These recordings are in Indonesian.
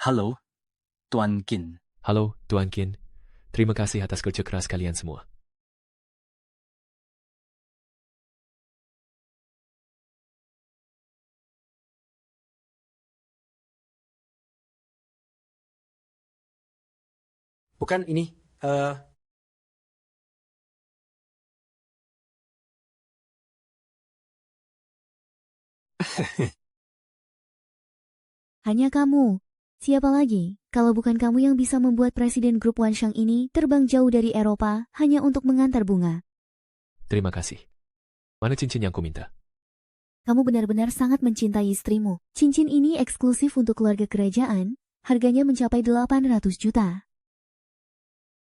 Halo, Tuan Qin. Halo, Tuan Qin. Terima kasih atas kerja keras kalian semua. Bukan ini. eh Hanya kamu. Siapa lagi, kalau bukan kamu yang bisa membuat Presiden Grup Wanshang ini terbang jauh dari Eropa hanya untuk mengantar bunga. Terima kasih. Mana cincin yang ku minta? Kamu benar-benar sangat mencintai istrimu. Cincin ini eksklusif untuk keluarga kerajaan, harganya mencapai 800 juta.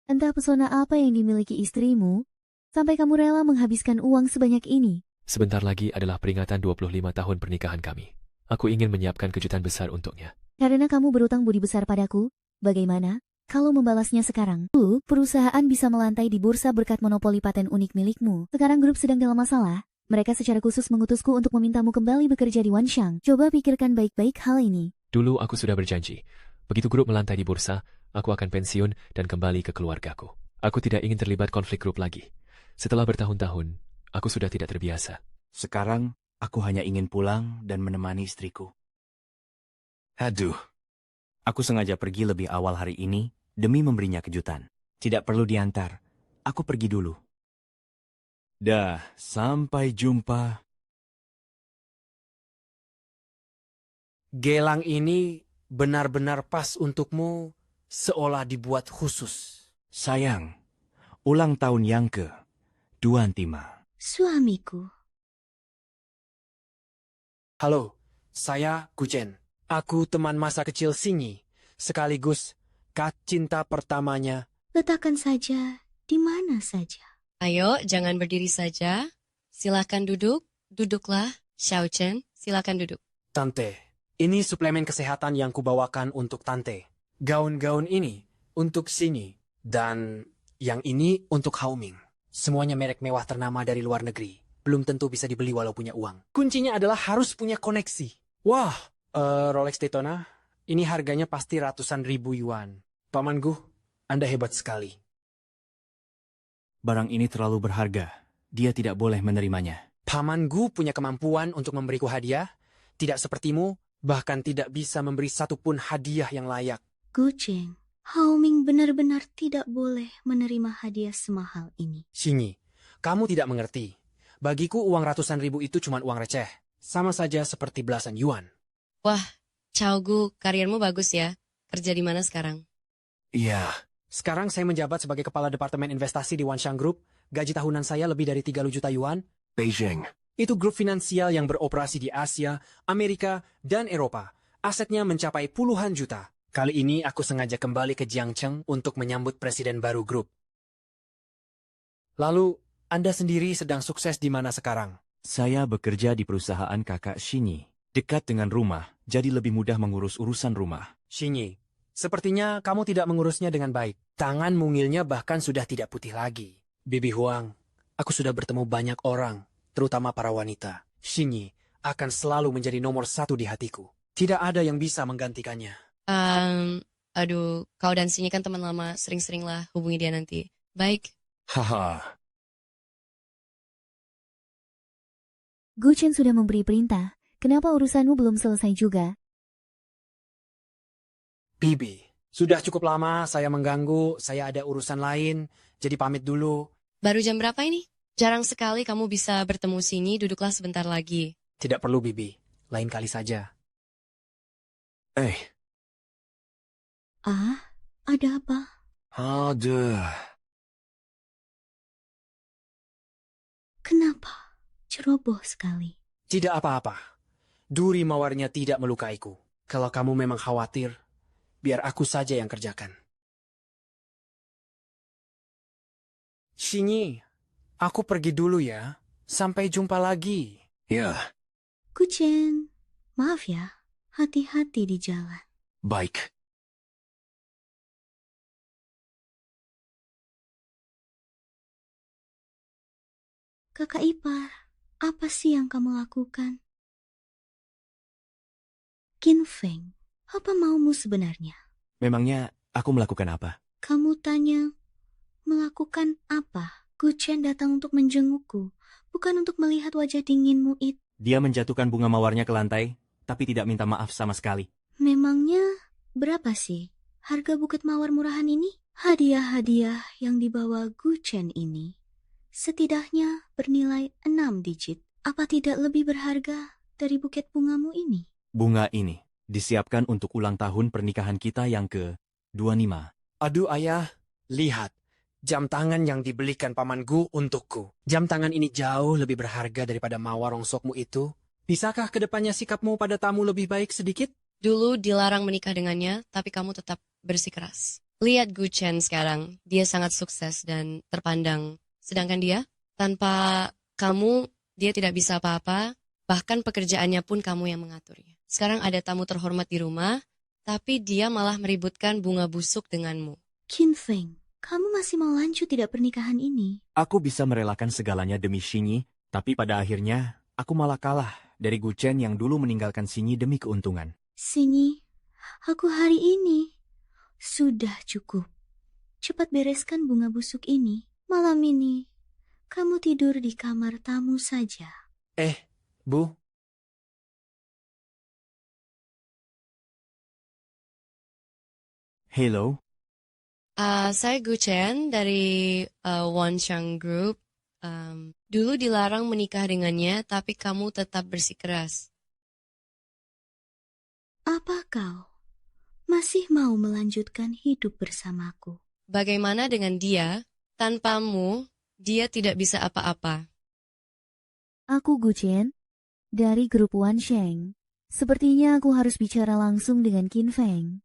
Entah pesona apa yang dimiliki istrimu, sampai kamu rela menghabiskan uang sebanyak ini. Sebentar lagi adalah peringatan 25 tahun pernikahan kami. Aku ingin menyiapkan kejutan besar untuknya. Karena kamu berutang budi besar padaku, bagaimana kalau membalasnya sekarang? Perusahaan bisa melantai di bursa berkat monopoli paten unik milikmu. Sekarang grup sedang dalam masalah. Mereka secara khusus mengutusku untuk memintamu kembali bekerja di Wanshang. Coba pikirkan baik-baik hal ini. Dulu aku sudah berjanji. Begitu grup melantai di bursa, aku akan pensiun dan kembali ke keluargaku. Aku tidak ingin terlibat konflik grup lagi. Setelah bertahun-tahun, aku sudah tidak terbiasa. Sekarang, aku hanya ingin pulang dan menemani istriku. Aduh, aku sengaja pergi lebih awal hari ini demi memberinya kejutan. Tidak perlu diantar, aku pergi dulu. Dah, sampai jumpa. Gelang ini benar-benar pas untukmu, seolah dibuat khusus. Sayang, ulang tahun yang ke, Tuan Tima. Suamiku. Halo, saya Guchen. Aku teman masa kecil Sinyi, sekaligus kak cinta pertamanya. Letakkan saja di mana saja. Ayo, jangan berdiri saja. Silakan duduk. Duduklah. Xiao Chen, silakan duduk. Tante, ini suplemen kesehatan yang kubawakan untuk Tante. Gaun-gaun ini untuk Sinyi, dan yang ini untuk Haoming. Semuanya merek mewah ternama dari luar negeri. Belum tentu bisa dibeli walau punya uang. Kuncinya adalah harus punya koneksi. Wah, Rolex Daytona, ini harganya pasti ratusan ribu yuan. Paman Gu, Anda hebat sekali. Barang ini terlalu berharga. Dia tidak boleh menerimanya. Paman Gu punya kemampuan untuk memberiku hadiah, tidak sepertimu, bahkan tidak bisa memberi satupun hadiah yang layak. Gucheng, Haoming benar-benar tidak boleh menerima hadiah semahal ini. Sinyi, kamu tidak mengerti. Bagiku uang ratusan ribu itu cuma uang receh. Sama saja seperti belasan yuan. Wah, Chao Gu, karirmu bagus ya. Kerja di mana sekarang? Iya, Sekarang saya menjabat sebagai kepala departemen investasi di Wanshang Group. Gaji tahunan saya lebih dari 30 juta yuan. Beijing. Itu grup finansial yang beroperasi di Asia, Amerika, dan Eropa. Asetnya mencapai puluhan juta. Kali ini aku sengaja kembali ke Jiangcheng untuk menyambut presiden baru grup. Lalu, Anda sendiri sedang sukses di mana sekarang? Saya bekerja di perusahaan kakak Shinyi. Dekat dengan rumah, jadi lebih mudah mengurus urusan rumah. Shinyi, sepertinya kamu tidak mengurusnya dengan baik. Tangan mungilnya bahkan sudah tidak putih lagi. Bibi Huang, aku sudah bertemu banyak orang, terutama para wanita. Shinyi akan selalu menjadi nomor satu di hatiku. Tidak ada yang bisa menggantikannya. Aduh, kau dan Sinyi kan teman lama, sering-seringlah hubungi dia nanti. Baik, Haha, Guchen sudah memberi perintah. Kenapa urusanmu belum selesai juga? Bibi, sudah cukup lama saya mengganggu, saya ada urusan lain, jadi pamit dulu. baru jam berapa ini? Jarang sekali kamu bisa bertemu Sinyi, duduklah sebentar lagi. Tidak perlu, Bibi. Lain kali saja. Ah, ada apa? aduh. Kenapa? Ceroboh sekali. Tidak apa-apa. Duri mawarnya tidak melukaiku. Kalau kamu memang khawatir, biar aku saja yang kerjakan. Shinyi, aku pergi dulu ya. Sampai jumpa lagi. Ya, Guchen, maaf ya. Hati-hati di jalan. baik. Kakak ipar, apa sih yang kamu lakukan? Qin Feng, Apa maumu sebenarnya? Memangnya aku melakukan apa? Kamu tanya, melakukan apa? Guchen datang untuk menjengukku, bukan untuk melihat wajah dinginmu itu. Dia menjatuhkan bunga mawarnya ke lantai, tapi tidak minta maaf sama sekali. Memangnya berapa sih harga buket mawar murahan ini? Hadiah-hadiah yang dibawa Guchen ini setidaknya bernilai 6 digit. Apa tidak lebih berharga dari buket bungamu ini? Bunga ini disiapkan untuk ulang tahun pernikahan kita yang ke-25. Aduh ayah, lihat. Jam tangan yang dibelikan pamanku untukku. Jam tangan ini jauh lebih berharga daripada mawar rongsokmu itu. Bisakah kedepannya sikapmu pada tamu lebih baik sedikit? Dulu dilarang menikah dengannya, tapi kamu tetap bersikeras. Lihat Guchen sekarang, dia sangat sukses dan terpandang. Sedangkan dia, tanpa kamu, dia tidak bisa apa-apa, bahkan pekerjaannya pun kamu yang mengaturnya. Sekarang ada tamu terhormat di rumah, tapi dia malah meributkan bunga busuk denganmu. Qin Feng, kamu masih mau lanjut tidak pernikahan ini? Aku bisa merelakan segalanya demi Xinyi, tapi pada akhirnya aku malah kalah dari Guchen yang dulu meninggalkan Xinyi demi keuntungan. Sini, aku hari ini. Sudah cukup. Cepat bereskan bunga busuk ini. Malam ini, kamu tidur di kamar tamu saja. Bu, Hello, Saya Guchen dari Wansheng Group. Dulu dilarang menikah dengannya, tapi kamu tetap bersikeras. Apa kau masih mau melanjutkan hidup bersamaku? Bagaimana dengan dia? Tanpamu, dia tidak bisa apa-apa. Aku Guchen, dari grup Wansheng. Sepertinya aku harus bicara langsung dengan Qin Feng.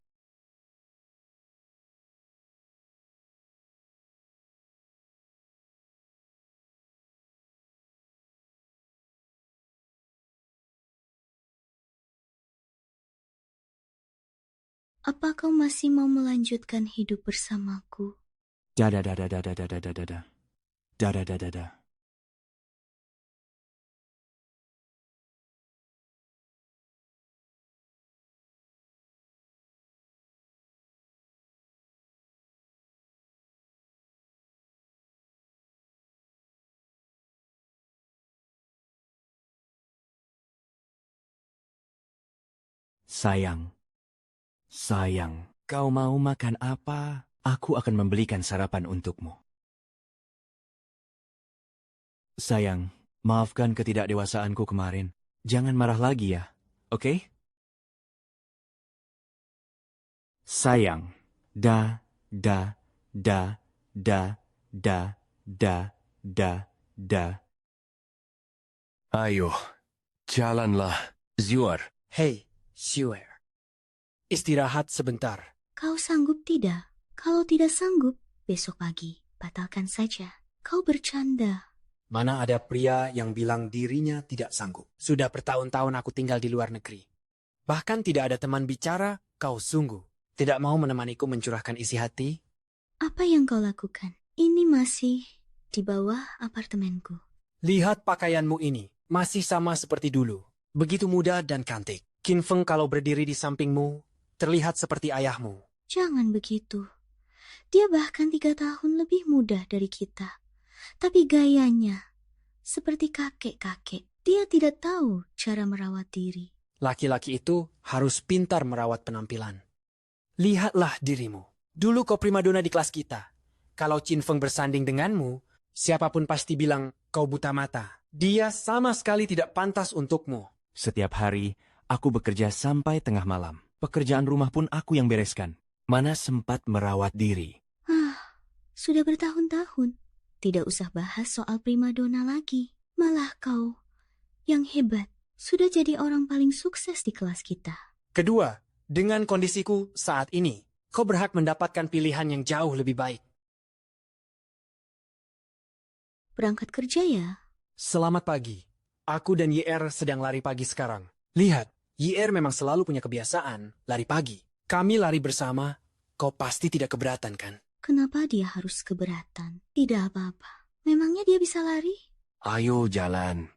Apa kau masih mau melanjutkan hidup bersamaku? dada dada dada dada dada dada dada dada dada. Sayang, kau mau makan apa? Aku akan membelikan sarapan untukmu. Sayang, maafkan ketidakdewasaanku kemarin. Jangan marah lagi ya, oke? Sayang, da, da, da, da, da, da, da, da. Ayo, jalanlah, Zuar. hei, Xuer. Istirahat sebentar. Kau sanggup tidak? Kalau tidak sanggup, besok pagi batalkan saja. Kau bercanda. Mana ada pria yang bilang dirinya tidak sanggup. Sudah bertahun-tahun aku tinggal di luar negeri. Bahkan tidak ada teman bicara, kau sungguh tidak mau menemaniku mencurahkan isi hati? Apa yang kau lakukan? Ini masih di bawah apartemenku. Lihat pakaianmu ini, masih sama seperti dulu. Begitu muda dan cantik. Qin Feng kalau berdiri di sampingmu, terlihat seperti ayahmu. Jangan begitu. Dia bahkan 3 tahun lebih muda dari kita. Tapi gayanya seperti kakek-kakek. Dia tidak tahu cara merawat diri. Laki-laki itu harus pintar merawat penampilan. Lihatlah dirimu. Dulu kau primadona di kelas kita. Kalau Qin Feng bersanding denganmu, siapapun pasti bilang kau buta mata. Dia sama sekali tidak pantas untukmu. Setiap hari, aku bekerja sampai tengah malam. Pekerjaan rumah pun aku yang bereskan. Mana sempat merawat diri. Sudah bertahun-tahun. Tidak usah bahas soal primadona lagi. Malah kau yang hebat. Sudah jadi orang paling sukses di kelas kita. Kedua, dengan kondisiku saat ini, kau berhak mendapatkan pilihan yang jauh lebih baik. Berangkat kerja ya? Selamat pagi. Aku dan YR sedang lari pagi sekarang. Lihat, YR memang selalu punya kebiasaan lari pagi. Kami lari bersama, kau pasti tidak keberatan kan? Kenapa dia harus keberatan? Tidak apa-apa. Memangnya dia bisa lari? Ayo jalan.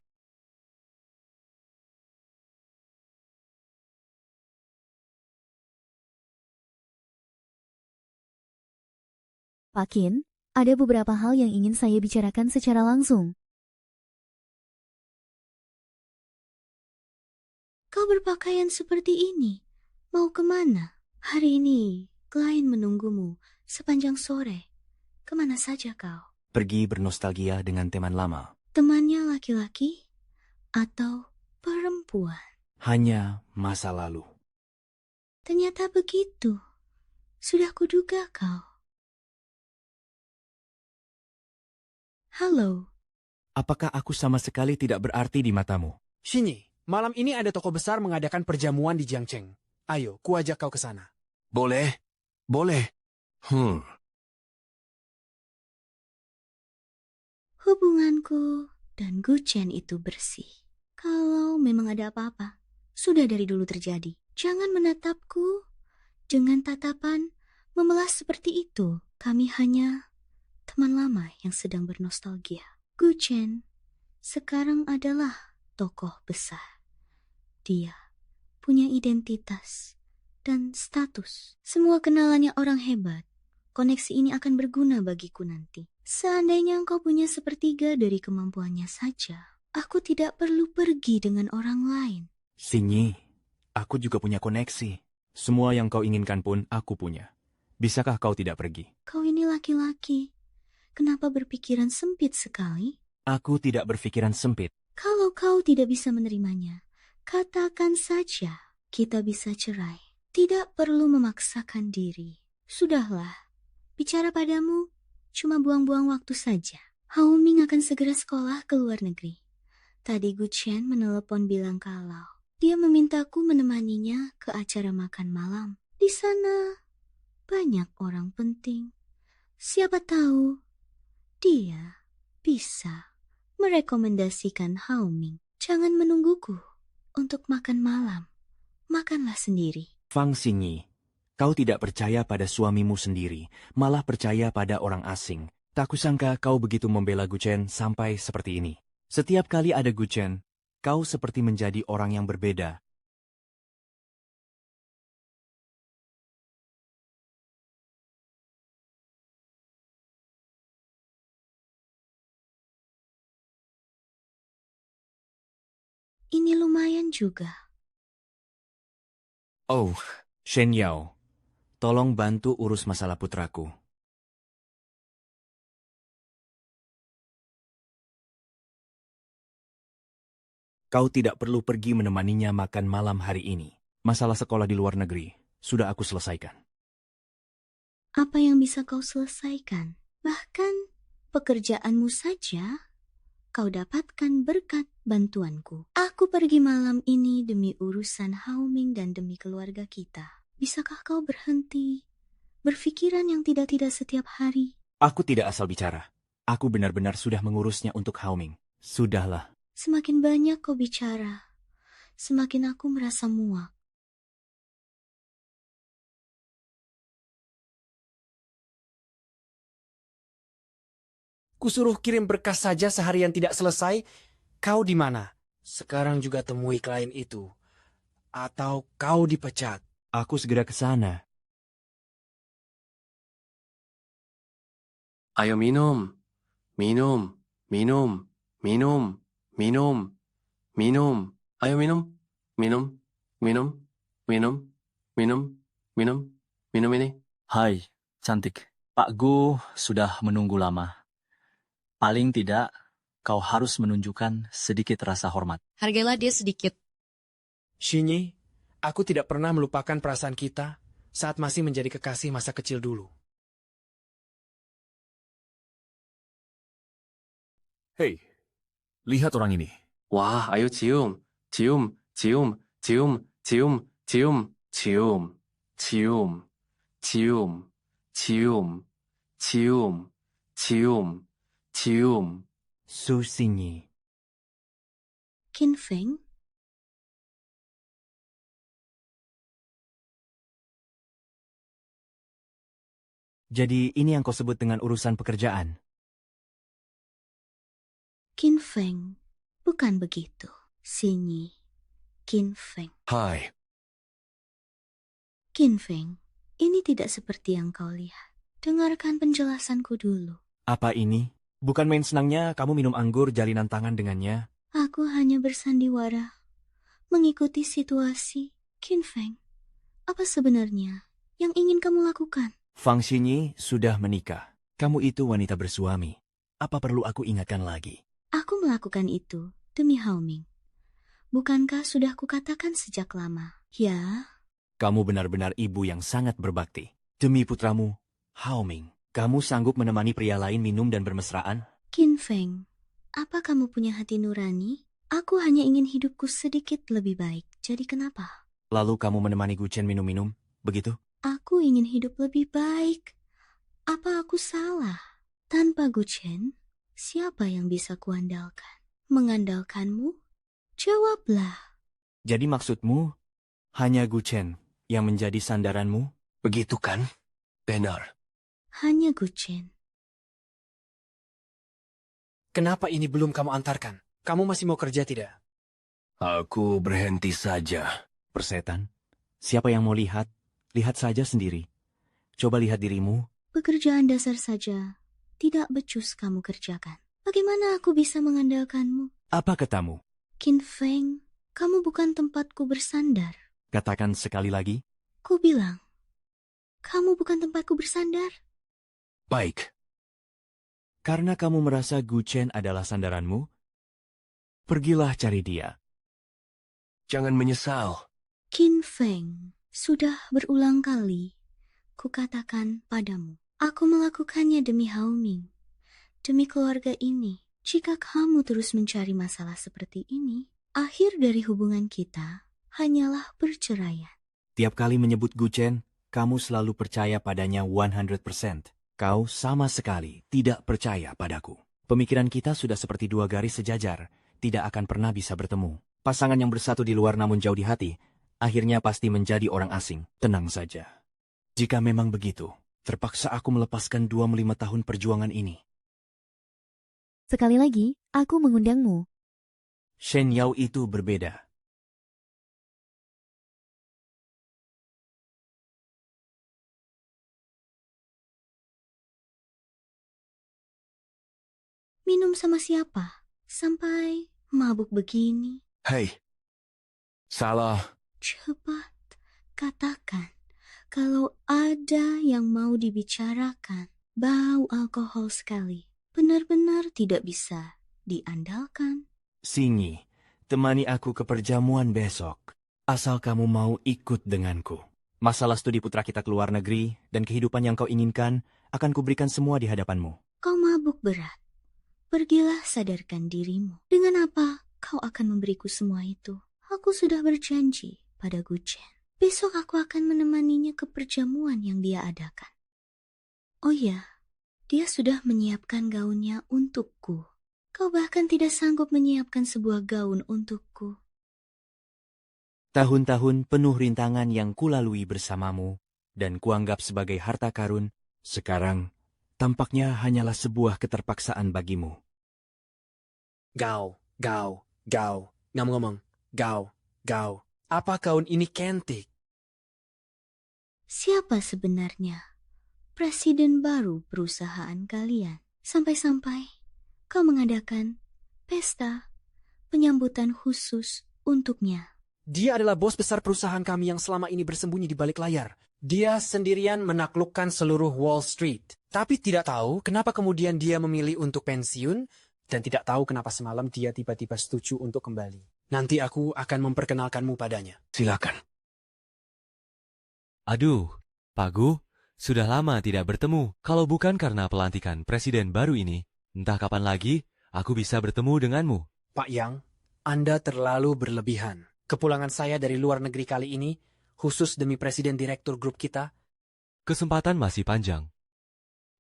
Pak Qin, ada beberapa hal yang ingin saya bicarakan secara langsung. Kau berpakaian seperti ini. Mau kemana? Hari ini, klien menunggumu sepanjang sore. Kemana saja kau? Pergi bernostalgia dengan teman lama. Temannya laki-laki atau perempuan? Hanya masa lalu. Ternyata begitu. Sudah kuduga kau. Halo, Apakah aku sama sekali tidak berarti di matamu? Shinyi, malam ini ada toko besar mengadakan perjamuan di Jiangcheng. Ayo, ku ajak kau ke sana. Boleh? Boleh. hubunganku dan Guchen itu bersih. Kalau memang ada apa-apa, sudah dari dulu terjadi. Jangan menatapku dengan tatapan memelas seperti itu. Kami hanya teman lama yang sedang bernostalgia. Guchen sekarang adalah tokoh besar. Dia punya identitas dan status. Semua kenalannya orang hebat. Koneksi ini akan berguna bagiku nanti. Seandainya engkau punya sepertiga dari kemampuannya saja, aku tidak perlu pergi dengan orang lain. Shinyi, aku juga punya koneksi. Semua yang kau inginkan pun aku punya. Bisakah kau tidak pergi? Kau ini laki-laki. Kenapa berpikiran sempit sekali? Aku tidak berpikiran sempit. Kalau kau tidak bisa menerimanya, katakan saja kita bisa cerai. Tidak perlu memaksakan diri. Sudahlah, bicara padamu cuma buang-buang waktu saja. Hao Ming akan segera sekolah ke luar negeri. Tadi Guchen menelepon bilang kalau dia memintaku menemaninya ke acara makan malam. Di sana banyak orang penting. Siapa tahu dia bisa merekomendasikan Hao Ming. Jangan menungguku untuk makan malam. Makanlah sendiri. Fang Xingyi, kau tidak percaya pada suamimu sendiri, malah percaya pada orang asing. Tak kusangka kau begitu membela Guchen sampai seperti ini. Setiap kali ada Guchen, kau seperti menjadi orang yang berbeda. Ini lumayan juga. Oh, Shen Yao, tolong bantu urus masalah putraku. Kau tidak perlu pergi menemaninya makan malam hari ini. Masalah sekolah di luar negeri sudah aku selesaikan. Apa yang bisa kau selesaikan? Bahkan pekerjaanmu saja kau dapatkan berkat bantuanku. Aku pergi malam ini demi urusan Hao Ming dan demi keluarga kita. Bisakah kau berhenti berpikiran yang tidak-tidak setiap hari? Aku tidak asal bicara. Aku benar-benar sudah mengurusnya untuk Hao Ming. Sudahlah. Semakin banyak kau bicara, semakin aku merasa muak. Kusuruh kirim berkas saja seharian tidak selesai. Kau di mana? Sekarang juga temui klien itu. Atau kau dipecat. Aku segera ke sana. Ayo minum. Minum. Minum. Minum. Minum. Minum. Ayo minum. Minum. Minum. Minum. Minum. Minum. Minum ini. Hai, cantik. Pak Gu sudah menunggu lama. Paling tidak, kau harus menunjukkan sedikit rasa hormat. Hargailah dia sedikit. Shinyi, aku tidak pernah melupakan perasaan kita saat masih menjadi kekasih masa kecil dulu. Hei, lihat orang ini. Wah, ayo cium. Cium. Cium. Cium. Cium. Cium. Cium. Cium. Cium. Cium. Cium. Cium. Cium. Su Xingyi. Qin Feng, Jadi ini yang kau sebut dengan urusan pekerjaan. Qin Feng, bukan begitu. Sini, Qin Feng. Hai. Qin Feng, ini tidak seperti yang kau lihat. dengarkan penjelasanku dulu. Apa ini? Bukan main senangnya kamu minum anggur jalinan tangan dengannya. Aku hanya bersandiwara, mengikuti situasi. Qin Feng, apa sebenarnya yang ingin kamu lakukan? Fang Xinyi sudah menikah. Kamu itu wanita bersuami. Apa perlu aku ingatkan lagi? Aku melakukan itu demi Hao Ming. Bukankah sudah kukatakan sejak lama? Ya, Kamu benar-benar ibu yang sangat berbakti. Demi putramu, Hao Ming, kamu sanggup menemani pria lain minum dan bermesraan? Qin Feng, apa kamu punya hati nurani? Aku hanya ingin hidupku sedikit lebih baik. Jadi kenapa? Lalu kamu menemani Gu Chen minum-minum, begitu? Aku ingin hidup lebih baik. Apa aku salah? Tanpa Gu Chen, siapa yang bisa kuandalkan? Mengandalkanmu? Jawablah. Jadi maksudmu, hanya Gu Chen yang menjadi sandaranmu? Begitu kan? Benar. Hanya Gu Chen. Kenapa ini belum kamu antarkan? Kamu masih mau kerja tidak? Aku berhenti saja. Persetan, siapa yang mau lihat? Lihat saja sendiri. Coba lihat dirimu. Pekerjaan dasar saja tidak becus kamu kerjakan. Bagaimana aku bisa mengandalkanmu? Apa katamu? Qin Feng, kamu bukan tempatku bersandar. Katakan sekali lagi. Ku bilang, kamu bukan tempatku bersandar. Baik. Karena kamu merasa Gu Chen adalah sandaranmu, pergilah cari dia. Jangan menyesal. Qin Feng, sudah berulang kali kukatakan padamu, aku melakukannya demi Hao Ming, demi keluarga ini. Jika kamu terus mencari masalah seperti ini, akhir dari hubungan kita hanyalah perceraian. Tiap kali menyebut Gu Chen, kamu selalu percaya padanya 100%. Kau sama sekali tidak percaya padaku. Pemikiran kita sudah seperti dua garis sejajar, tidak akan pernah bisa bertemu. Pasangan yang bersatu di luar namun jauh di hati, akhirnya pasti menjadi orang asing. Tenang saja. Jika memang begitu, terpaksa aku melepaskan 25 tahun perjuangan ini. Sekali lagi, aku mengundangmu. Shen Yao itu berbeda. Minum sama siapa? Sampai mabuk begini. Hei. Salah. Cepat katakan kalau ada yang mau dibicarakan. Bau alkohol sekali. Benar-benar tidak bisa diandalkan. Xinyi, temani aku ke perjamuan besok. Asal kamu mau ikut denganku. Masalah studi putra kita ke luar negeri dan kehidupan yang kau inginkan akan kuberikan semua di hadapanmu. Kau mabuk berat. Pergilah sadarkan dirimu. Dengan apa kau akan memberiku semua itu? Aku sudah berjanji pada Gu Chen. Besok aku akan menemaninya ke perjamuan yang dia adakan. Oh ya, dia sudah menyiapkan gaunnya untukku. Kau bahkan tidak sanggup menyiapkan sebuah gaun untukku. Tahun-tahun penuh rintangan yang kulalui bersamamu dan kuanggap sebagai harta karun, sekarang tampaknya hanyalah sebuah keterpaksaan bagimu. Gao. Ngomong-ngomong, Gao. Apa gaun ini cantik? Siapa sebenarnya presiden baru perusahaan kalian? Sampai-sampai kau mengadakan pesta penyambutan khusus untuknya. Dia adalah bos besar perusahaan kami yang selama ini bersembunyi di balik layar. Dia sendirian menaklukkan seluruh Wall Street. Tapi tidak tahu kenapa kemudian dia memilih untuk pensiun dan tidak tahu kenapa semalam dia tiba-tiba setuju untuk kembali. Nanti aku akan memperkenalkanmu padanya. Silakan. Aduh, Pak Gu, sudah lama tidak bertemu. Kalau bukan karena pelantikan presiden baru ini, entah kapan lagi aku bisa bertemu denganmu. Pak Yang, Anda terlalu berlebihan. Kepulangan saya dari luar negeri kali ini, khusus demi presiden direktur grup kita. Kesempatan masih panjang.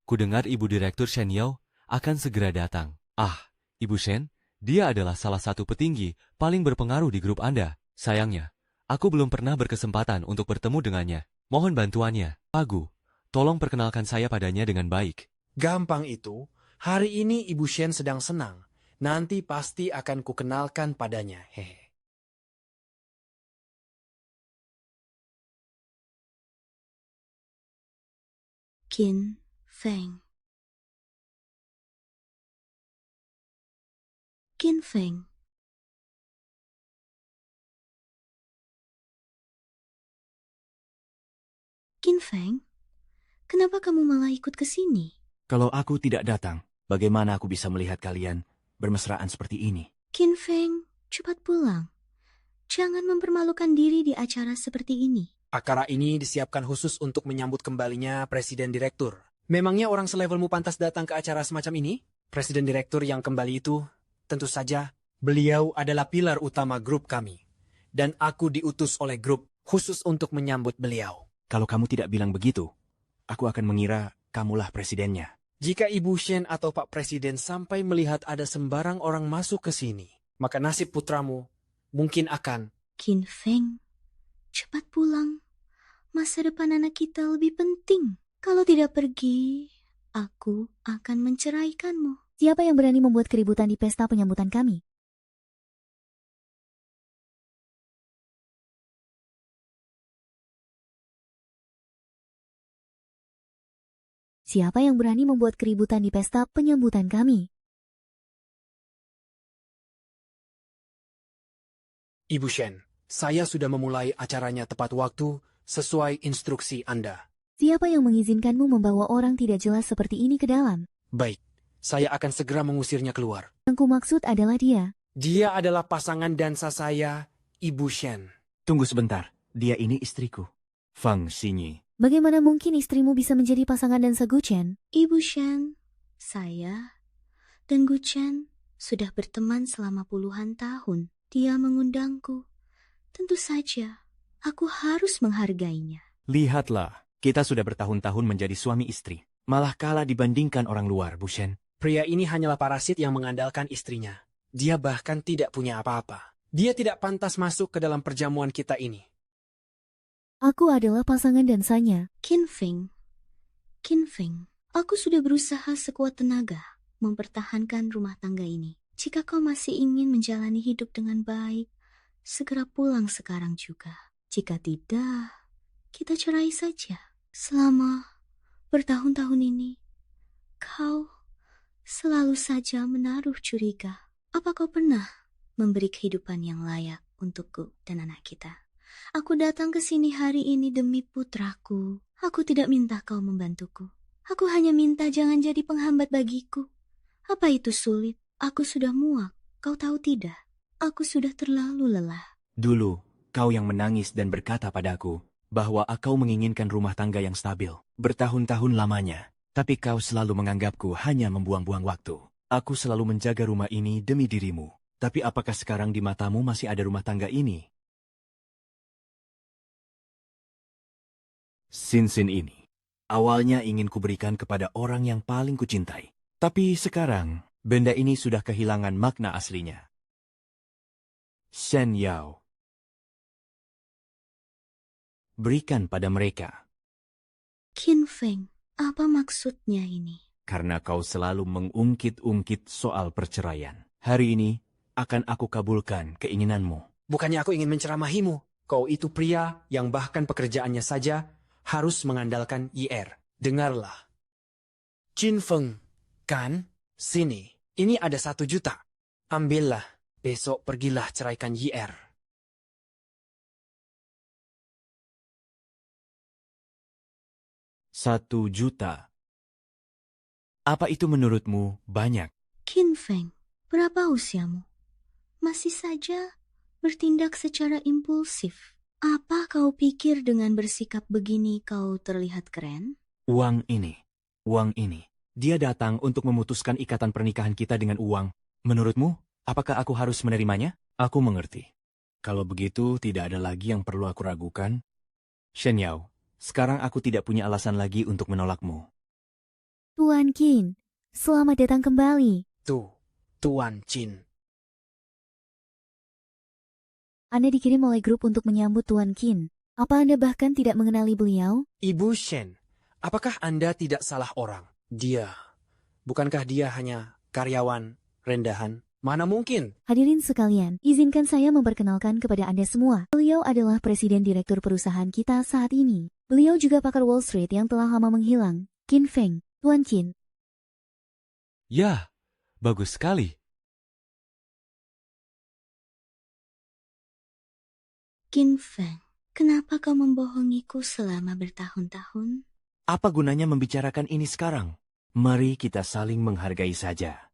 Kudengar Ibu Direktur Shen Yao akan segera datang. Ah, Ibu Shen, dia adalah salah satu petinggi paling berpengaruh di grup Anda. Sayangnya, aku belum pernah berkesempatan untuk bertemu dengannya. Mohon bantuannya. Pak Gu, tolong perkenalkan saya padanya dengan baik. Gampang itu. Hari ini Ibu Shen sedang senang. Nanti pasti akan kukenalkan padanya. Hehe. Qin, Feng. Qin Feng. Qin Feng, kenapa kamu malah ikut ke sini? Kalau aku tidak datang, bagaimana aku bisa melihat kalian bermesraan seperti ini? Qin Feng, cepat pulang. Jangan mempermalukan diri di acara seperti ini. Acara ini disiapkan khusus untuk menyambut kembalinya Presiden Direktur. Memangnya orang selevelmu pantas datang ke acara semacam ini? Presiden Direktur yang kembali itu, tentu saja, beliau adalah pilar utama grup kami. Dan aku diutus oleh grup khusus untuk menyambut beliau. Kalau kamu tidak bilang begitu, aku akan mengira kamulah presidennya. Jika Ibu Shen atau Pak Presiden sampai melihat ada sembarang orang masuk ke sini, maka nasib putramu mungkin akan... Qin Feng, cepat pulang. Masa depan anak kita lebih penting. Kalau tidak pergi, aku akan menceraikanmu. Siapa yang berani membuat keributan di pesta penyambutan kami? Siapa yang berani membuat keributan di pesta penyambutan kami? Ibu Shen, saya sudah memulai acaranya tepat waktu sesuai instruksi Anda. Siapa yang mengizinkanmu membawa orang tidak jelas seperti ini ke dalam? Baik, saya akan segera mengusirnya keluar. Yang kumaksud adalah dia. Dia adalah pasangan dansa saya, Ibu Shen. Tunggu sebentar, dia ini istriku. Fang Xinyi. Bagaimana mungkin istrimu bisa menjadi pasangan dansa Gu Chen? Ibu Shen, saya dan Gu Chen sudah berteman selama puluhan tahun. Dia mengundangku. Tentu saja, aku harus menghargainya. Lihatlah, kita sudah bertahun-tahun menjadi suami istri. Malah kalah dibandingkan orang luar, Bu Shen. Pria ini hanyalah parasit yang mengandalkan istrinya. Dia bahkan tidak punya apa-apa. Dia tidak pantas masuk ke dalam perjamuan kita ini. Aku adalah pasangan dansanya. Qin Feng, aku sudah berusaha sekuat tenaga mempertahankan rumah tangga ini. Jika kau masih ingin menjalani hidup dengan baik, segera pulang sekarang juga. Jika tidak, kita cerai saja. Selama bertahun-tahun ini, kau selalu saja menaruh curiga. Apa kau pernah memberi kehidupan yang layak untukku dan anak kita? Aku datang ke sini hari ini demi putraku. Aku tidak minta kau membantuku. Aku hanya minta jangan jadi penghambat bagiku. Apa itu sulit? Aku sudah muak. Kau tahu tidak? Aku sudah terlalu lelah. Dulu, kau yang menangis dan berkata padaku bahwa kau menginginkan rumah tangga yang stabil. Bertahun-tahun lamanya. Tapi kau selalu menganggapku hanya membuang-buang waktu. Aku selalu menjaga rumah ini demi dirimu. Tapi apakah sekarang di matamu masih ada rumah tangga ini? Cincin ini, awalnya ingin kuberikan kepada orang yang paling kucintai. Tapi sekarang, benda ini sudah kehilangan makna aslinya. Shen Yao. Berikan pada mereka. Qin Feng, apa maksudnya ini? Karena kau selalu mengungkit-ungkit soal perceraian. Hari ini, akan aku kabulkan keinginanmu. Bukannya aku ingin menceramahimu. Kau itu pria yang bahkan pekerjaannya saja harus mengandalkan YR. Dengarlah. Qin Feng, kan? Sini. Ini ada 1 juta. Ambillah. Besok pergilah ceraikan YR. Satu juta. Apa itu menurutmu banyak? Qin Feng, berapa usiamu? Masih saja bertindak secara impulsif. Apa kau pikir dengan bersikap begini kau terlihat keren? Uang ini. Dia datang untuk memutuskan ikatan pernikahan kita dengan uang. Menurutmu, apakah aku harus menerimanya? Aku mengerti. Kalau begitu, tidak ada lagi yang perlu aku ragukan. Shen Yao, sekarang aku tidak punya alasan lagi untuk menolakmu. Tuan Qin, selamat datang kembali. Tuan Qin. Anda dikirim oleh grup untuk menyambut Tuan Qin. Apa Anda bahkan tidak mengenali beliau? Ibu Shen, apakah Anda tidak salah orang? Bukankah dia hanya karyawan rendahan? Mana mungkin? Hadirin sekalian, izinkan saya memperkenalkan kepada Anda semua. Beliau adalah Presiden Direktur perusahaan kita saat ini. Beliau juga pakar Wall Street yang telah lama menghilang. Qin Feng, Tuan Qin. Ya, bagus sekali. Qin Feng, kenapa kau membohongiku selama bertahun-tahun? Apa gunanya membicarakan ini sekarang? Mari kita saling menghargai saja.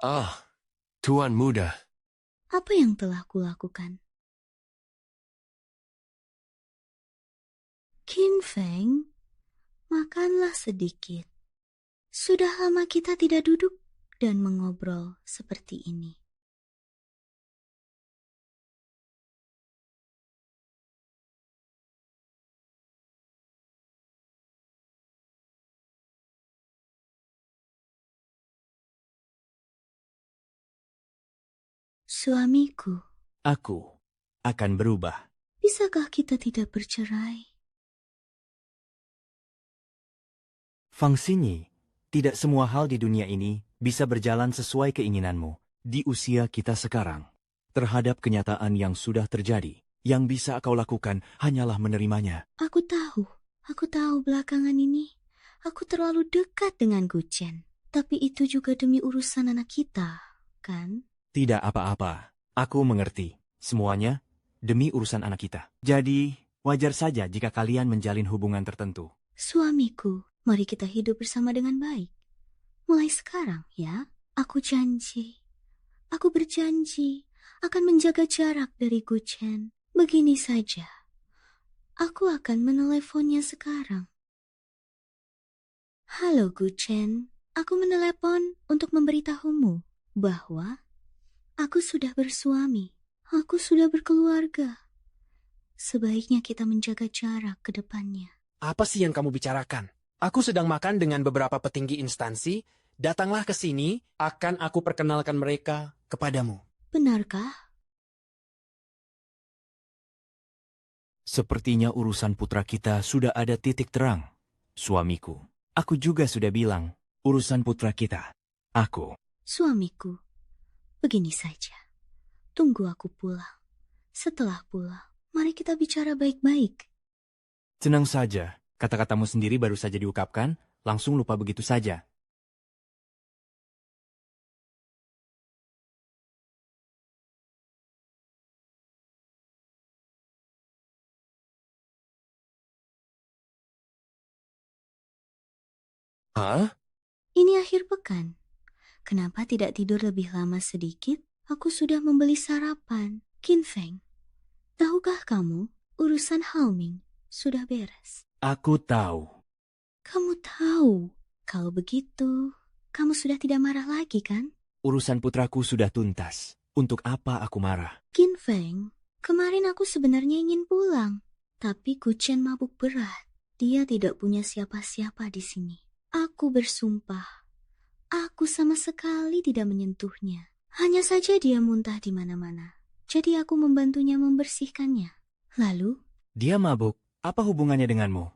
Ah, Tuan Muda. Apa yang telah kulakukan? Qin Feng, makanlah sedikit. Sudah lama kita tidak duduk dan mengobrol seperti ini. Suamiku, Aku akan berubah. bisakah kita tidak bercerai? Fang Xinyi, tidak semua hal di dunia ini bisa berjalan sesuai keinginanmu. Di usia kita sekarang, terhadap kenyataan yang sudah terjadi, yang bisa kau lakukan hanyalah menerimanya. Aku tahu belakangan ini aku terlalu dekat dengan Gu Chen. Tapi itu juga demi urusan anak kita, kan? Tidak apa-apa, aku mengerti. Semuanya demi urusan anak kita. Jadi, wajar saja jika kalian menjalin hubungan tertentu. Suamiku, mari kita hidup bersama dengan baik. Mulai sekarang ya, aku berjanji akan menjaga jarak dari Gu Chen. Begini saja, aku akan meneleponnya sekarang. Halo Gu Chen, aku menelepon untuk memberitahumu bahwa aku sudah bersuami, aku sudah berkeluarga. Sebaiknya kita menjaga jarak ke depannya. Apa sih yang kamu bicarakan? Aku sedang makan dengan beberapa petinggi instansi. Datanglah ke sini, akan aku perkenalkan mereka kepadamu. Benarkah? Sepertinya urusan putra kita sudah ada titik terang. Suamiku, aku juga sudah bilang, urusan putra kita. Aku. Suamiku, begini saja. Tunggu aku pulang. Setelah pulang, mari kita bicara baik-baik. Tenang saja, kata-katamu sendiri baru saja diungkapkan, langsung lupa begitu saja. Hah? Ini akhir pekan. Kenapa tidak tidur lebih lama sedikit? Aku sudah membeli sarapan. Qin Feng, tahukah kamu, urusan Haoming sudah beres. Aku tahu. Kamu tahu, kalau begitu, kamu sudah tidak marah lagi kan? Urusan putraku sudah tuntas. Untuk apa aku marah? Qin Feng, kemarin aku sebenarnya ingin pulang. Tapi Gu Chen mabuk berat. Dia tidak punya siapa-siapa di sini. Aku bersumpah, aku sama sekali tidak menyentuhnya. Hanya saja dia muntah di mana-mana. Jadi aku membantunya membersihkannya. Lalu, Dia mabuk. Apa hubungannya denganmu?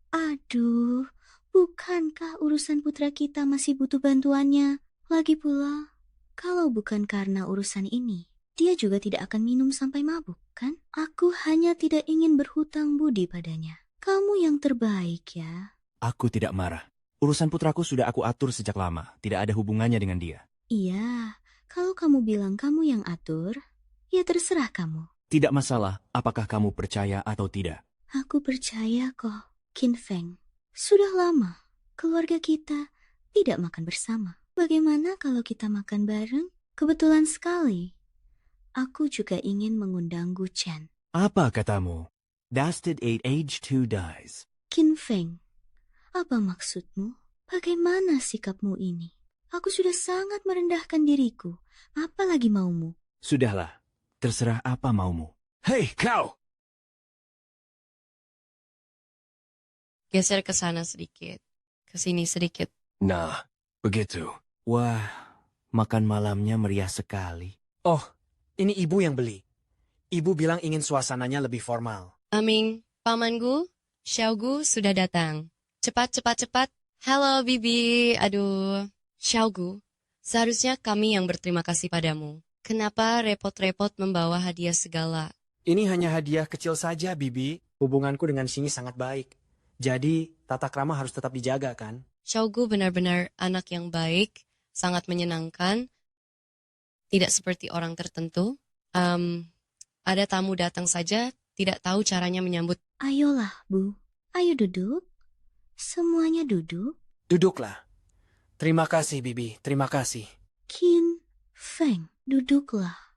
aduh, bukankah urusan putra kita masih butuh bantuannya? Lagi pula, kalau bukan karena urusan ini, dia juga tidak akan minum sampai mabuk, kan? Aku hanya tidak ingin berhutang budi padanya. Kamu yang terbaik ya. Aku tidak marah. Urusan putraku sudah aku atur sejak lama. Tidak ada hubungannya dengan dia. Iya, kalau kamu bilang kamu yang atur, ya terserah kamu. Tidak masalah apakah kamu percaya atau tidak. Aku percaya kok, Qin Feng. Sudah lama keluarga kita tidak makan bersama. Bagaimana kalau kita makan bareng? Kebetulan sekali. Aku juga ingin mengundang Gu Chen. Apa katamu? Dastard ate age 2 dies. Qin Feng, apa maksudmu? Bagaimana sikapmu ini? Aku sudah sangat merendahkan diriku. Apalagi maumu? Sudahlah, terserah apa maumu. Hei, kau! Geser ke sana sedikit, ke sini sedikit. Nah, begitu. Wah, makan malamnya meriah sekali. Oh, ini ibu yang beli. Ibu bilang ingin suasananya lebih formal. Aming, pamanku, Xiaogu sudah datang. Cepat, cepat, cepat. Halo, Bibi. Aduh, Xiaogu, seharusnya kami yang berterima kasih padamu. Kenapa repot-repot membawa hadiah segala? Ini hanya hadiah kecil saja, Bibi. Hubunganku dengan Xingyi sangat baik. Jadi, tata krama harus tetap dijaga, kan? Xiaogu benar-benar anak yang baik, sangat menyenangkan, tidak seperti orang tertentu. Ada tamu datang saja, tidak tahu caranya menyambut. Ayolah, Bu. Ayo duduk. Semuanya duduk. Duduklah. Terima kasih, Bibi. Terima kasih. Qin Feng, duduklah.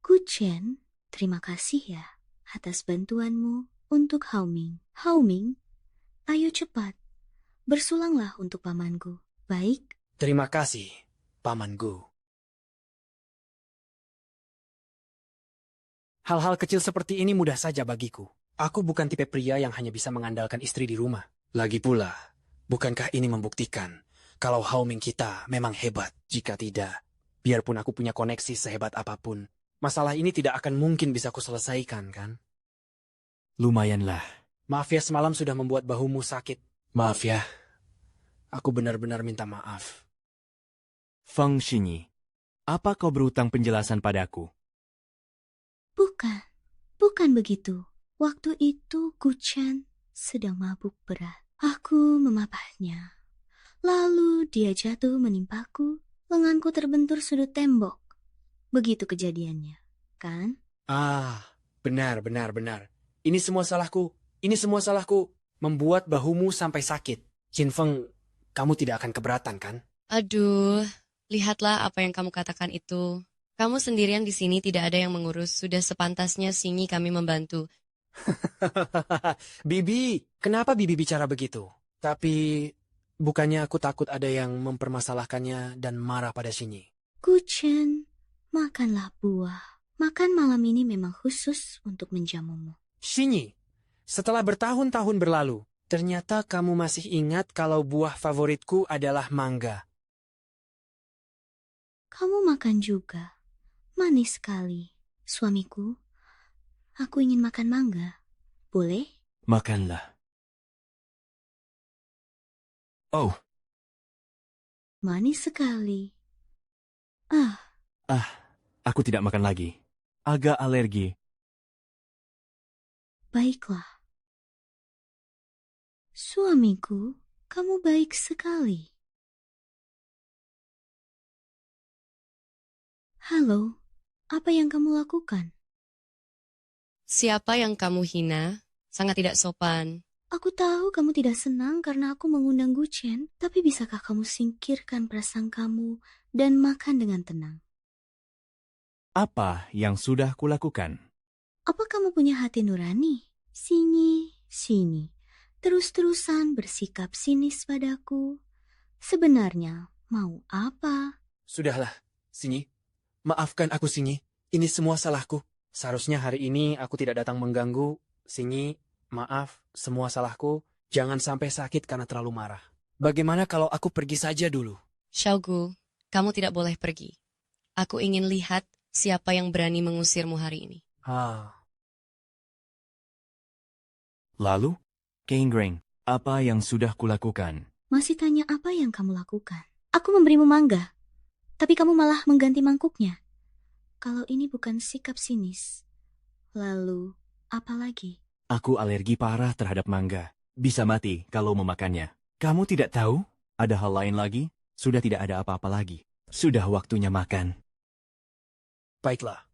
Gu Chen, terima kasih ya atas bantuanmu untuk Hao Ming. Hao Ming, ayo cepat. Bersulanglah untuk pamanku. Baik? Terima kasih, Paman Gu. Hal-hal kecil seperti ini mudah saja bagiku. Aku bukan tipe pria yang hanya bisa mengandalkan istri di rumah. Lagi pula, bukankah ini membuktikan kalau Hao Ming kita memang hebat? Jika tidak, biarpun aku punya koneksi sehebat apapun, masalah ini tidak akan mungkin bisa kuselesaikan, kan? Lumayanlah. Maaf ya semalam sudah membuat bahumu sakit. Maaf ya. Aku benar-benar minta maaf. Feng Xinyi, apa kau berutang penjelasan padaku? Bukan begitu. Waktu itu Gu Chen sedang mabuk berat. Aku memapahnya. Lalu dia jatuh menimpaku. Lenganku terbentur sudut tembok. Begitu kejadiannya, kan? Benar. Ini semua salahku. Membuat bahumu sampai sakit. Qin Feng, kamu tidak akan keberatan, kan? Aduh, lihatlah apa yang kamu katakan itu. Kamu sendirian di sini, tidak ada yang mengurus. Sudah sepantasnya Xingyi kami membantu. Bibi, kenapa Bibi bicara begitu? Tapi, bukannya aku takut ada yang mempermasalahkannya dan marah pada Xingyi. Gu Chen, makanlah buah. Makan malam ini memang khusus untuk menjamumu. Xingyi, setelah bertahun-tahun berlalu, ternyata kamu masih ingat kalau buah favoritku adalah mangga. Kamu makan juga. Manis sekali. Suamiku, aku ingin makan mangga. Boleh? Makanlah. Oh, Manis sekali. Aku tidak makan lagi. Agak alergi. Baiklah. Suamiku, kamu baik sekali. Halo, apa yang kamu lakukan? Siapa yang kamu hina? Sangat tidak sopan. Aku tahu kamu tidak senang karena aku mengundang Gu Chen, tapi bisakah kamu singkirkan perasaan kamu dan makan dengan tenang? Apa yang sudah kulakukan? Apa kamu punya hati nurani? Sini. Terus-terusan bersikap sinis padaku. Sebenarnya mau apa? Sudahlah, Xingyi. Maafkan aku, Xingyi. Ini semua salahku. Seharusnya hari ini aku tidak datang mengganggu. Xingyi, maaf, semua salahku. Jangan sampai sakit karena terlalu marah. Bagaimana kalau aku pergi saja dulu? Xiaogu, kamu tidak boleh pergi. Aku ingin lihat siapa yang berani mengusirmu hari ini. Lalu, Keingreng, apa yang sudah kulakukan? Masih tanya apa yang kamu lakukan? Aku memberimu mangga, tapi kamu malah mengganti mangkuknya. Kalau ini bukan sikap sinis, lalu apa lagi? Aku alergi parah terhadap mangga. Bisa mati kalau memakannya. Kamu tidak tahu? Ada hal lain lagi? Sudah tidak ada apa-apa lagi. Sudah waktunya makan. Baiklah.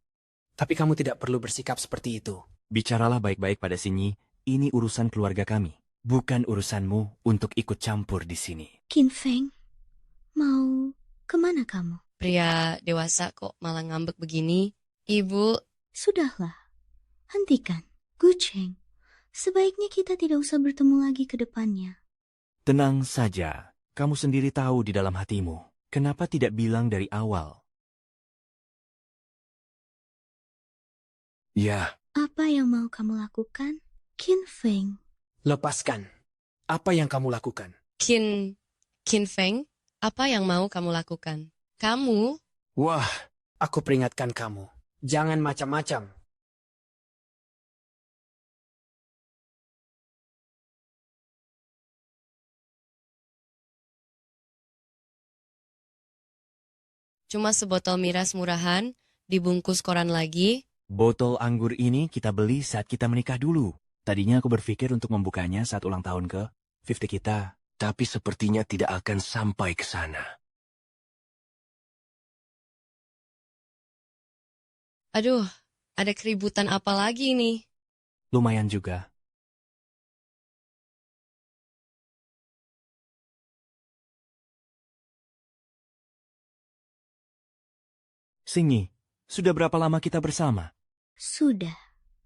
Tapi kamu tidak perlu bersikap seperti itu. Bicaralah baik-baik pada Xingyi. Ini urusan keluarga kami. Bukan urusanmu untuk ikut campur di sini. Qin Feng, mau kemana kamu? Pria dewasa kok malah ngambek begini. Ibu, Sudahlah, hentikan. Gu Chen, sebaiknya kita tidak usah bertemu lagi ke depannya. Tenang saja. Kamu sendiri tahu di dalam hatimu. Kenapa tidak bilang dari awal? ya. Apa yang mau kamu lakukan? Qin Feng, Lepaskan. Apa yang kamu lakukan? Qin Feng, apa yang mau kamu lakukan? Kamu, Wah, Aku peringatkan kamu. Jangan macam-macam. cuma sebotol miras murahan, dibungkus koran lagi. Botol anggur ini kita beli saat kita menikah dulu. Tadinya aku berpikir untuk membukanya saat ulang tahun ke 50 kita. Tapi sepertinya tidak akan sampai ke sana. Aduh, ada keributan apa lagi nih? Lumayan juga. Singi, sudah berapa lama kita bersama? Sudah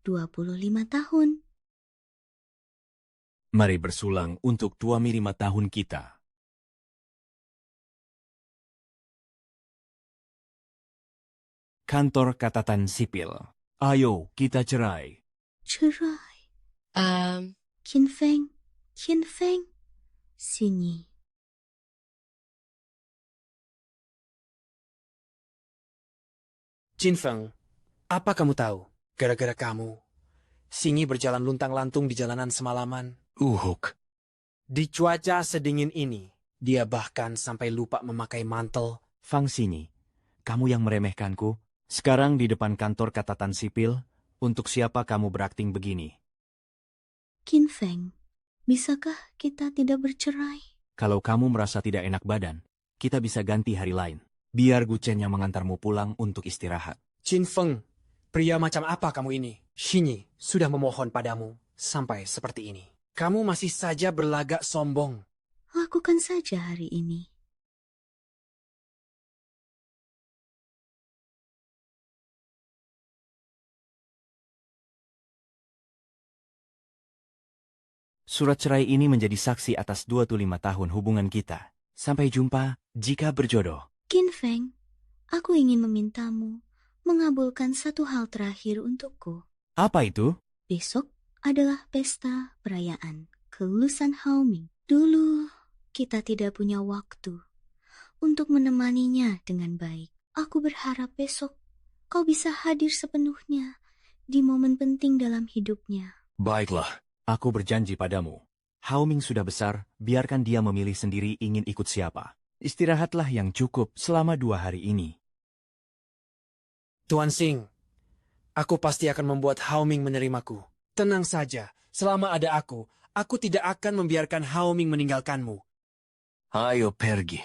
25 tahun. Mari bersulang untuk 25 tahun kita. Kantor Catatan Sipil. Ayo, kita cerai. Cerai. Um, Qin Feng. Sini. Jin Feng, apa kamu tahu? Gara-gara kamu, Singi berjalan luntang-lantung di jalanan semalaman. Uhuk. Di cuaca sedingin ini, dia bahkan sampai lupa memakai mantel. Fang Singi, kamu yang meremehkanku. Sekarang di depan kantor Catatan Sipil, untuk siapa kamu berakting begini? Qin Feng, bisakah kita tidak bercerai? Kalau kamu merasa tidak enak badan, kita bisa ganti hari lain. Biar Guchen yang mengantarmu pulang untuk istirahat. Jin Feng, pria macam apa kamu ini? Shinyi sudah memohon padamu sampai seperti ini. Kamu masih saja berlagak sombong. Lakukan saja hari ini. Surat cerai ini menjadi saksi atas 25 tahun hubungan kita. Sampai jumpa jika berjodoh. Qin Feng, aku ingin memintamu mengabulkan satu hal terakhir untukku. Apa itu? Besok adalah pesta perayaan kelulusan Haoming. Dulu kita tidak punya waktu untuk menemaninya dengan baik. Aku berharap besok kau bisa hadir sepenuhnya di momen penting dalam hidupnya. Baiklah. Aku berjanji padamu. Haoming sudah besar, biarkan dia memilih sendiri ingin ikut siapa. Istirahatlah yang cukup selama 2 hari ini. Tuan Sing, aku pasti akan membuat Haoming menerimaku. Tenang saja, selama ada aku tidak akan membiarkan Haoming meninggalkanmu. Ayo pergi.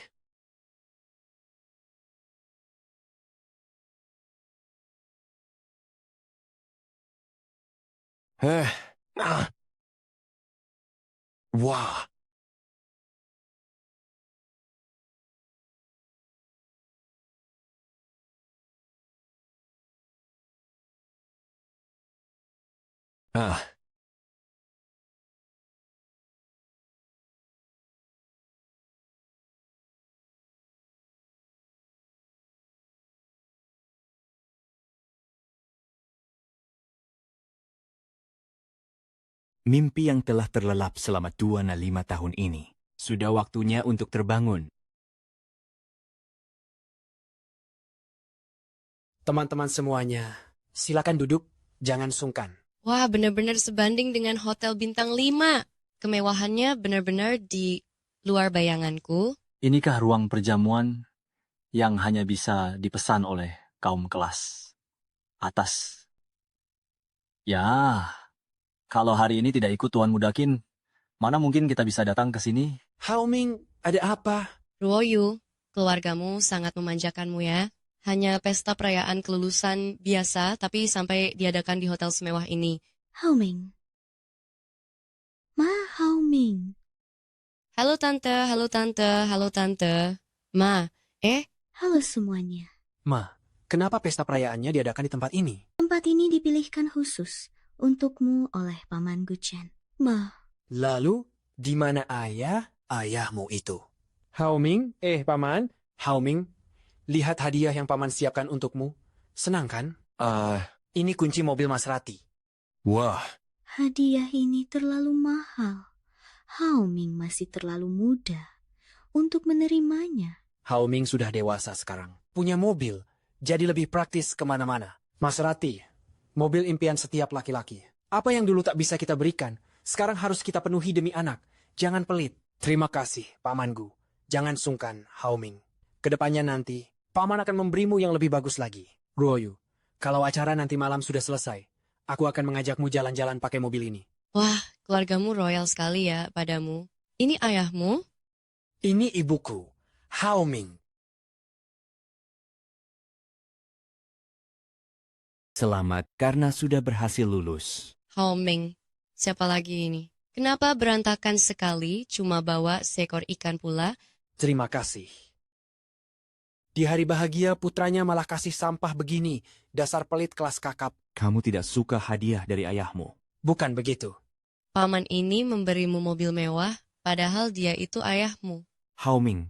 Wah. Mimpi yang telah terlelap selama 25 tahun ini. Sudah waktunya untuk terbangun. Teman-teman semuanya, silakan duduk, jangan sungkan. Wah, benar-benar sebanding dengan hotel bintang 5. Kemewahannya benar-benar di luar bayanganku. Inikah ruang perjamuan yang hanya bisa dipesan oleh kaum kelas atas? Ya, kalau hari ini tidak ikut Tuan Mudakin, mana mungkin kita bisa datang ke sini? Haoming, ada apa? Ruoyu, keluargamu sangat memanjakanmu ya. Hanya pesta perayaan kelulusan biasa, tapi sampai diadakan di hotel semewah ini. Haoming. Ma Haoming. Halo tante, halo tante, halo tante. Ma, Halo semuanya. Ma, kenapa pesta perayaannya diadakan di tempat ini? Tempat ini dipilihkan khusus untukmu oleh Paman Guchen. Ma, Lalu, di mana ayahmu itu? Haoming, Paman, Haoming, lihat hadiah yang Paman siapkan untukmu. Senang kan? Ini kunci mobil Maserati. Wah. hadiah ini terlalu mahal. Haoming masih terlalu muda untuk menerimanya. Haoming sudah dewasa sekarang. Punya mobil, jadi lebih praktis kemana-mana. Maserati, mobil impian setiap laki-laki. Apa yang dulu tak bisa kita berikan, sekarang harus kita penuhi demi anak. Jangan pelit. Terima kasih, Pamanku. Jangan sungkan, Haoming. Kedepannya nanti, Paman akan memberimu yang lebih bagus lagi. Ruoyu, kalau acara nanti malam sudah selesai, aku akan mengajakmu jalan-jalan pakai mobil ini. Wah, keluargamu royal sekali ya padamu. Ini ayahmu? Ini ibuku, Hao Ming. Selamat karena sudah berhasil lulus. Hao Ming. Siapa lagi ini? Kenapa berantakan sekali cuma bawa seekor ikan pula? Terima kasih. Di hari bahagia putranya malah kasih sampah begini, dasar pelit kelas kakap. Kamu tidak suka hadiah dari ayahmu. Bukan begitu. Paman ini memberimu mobil mewah, padahal dia itu ayahmu. Hao Ming,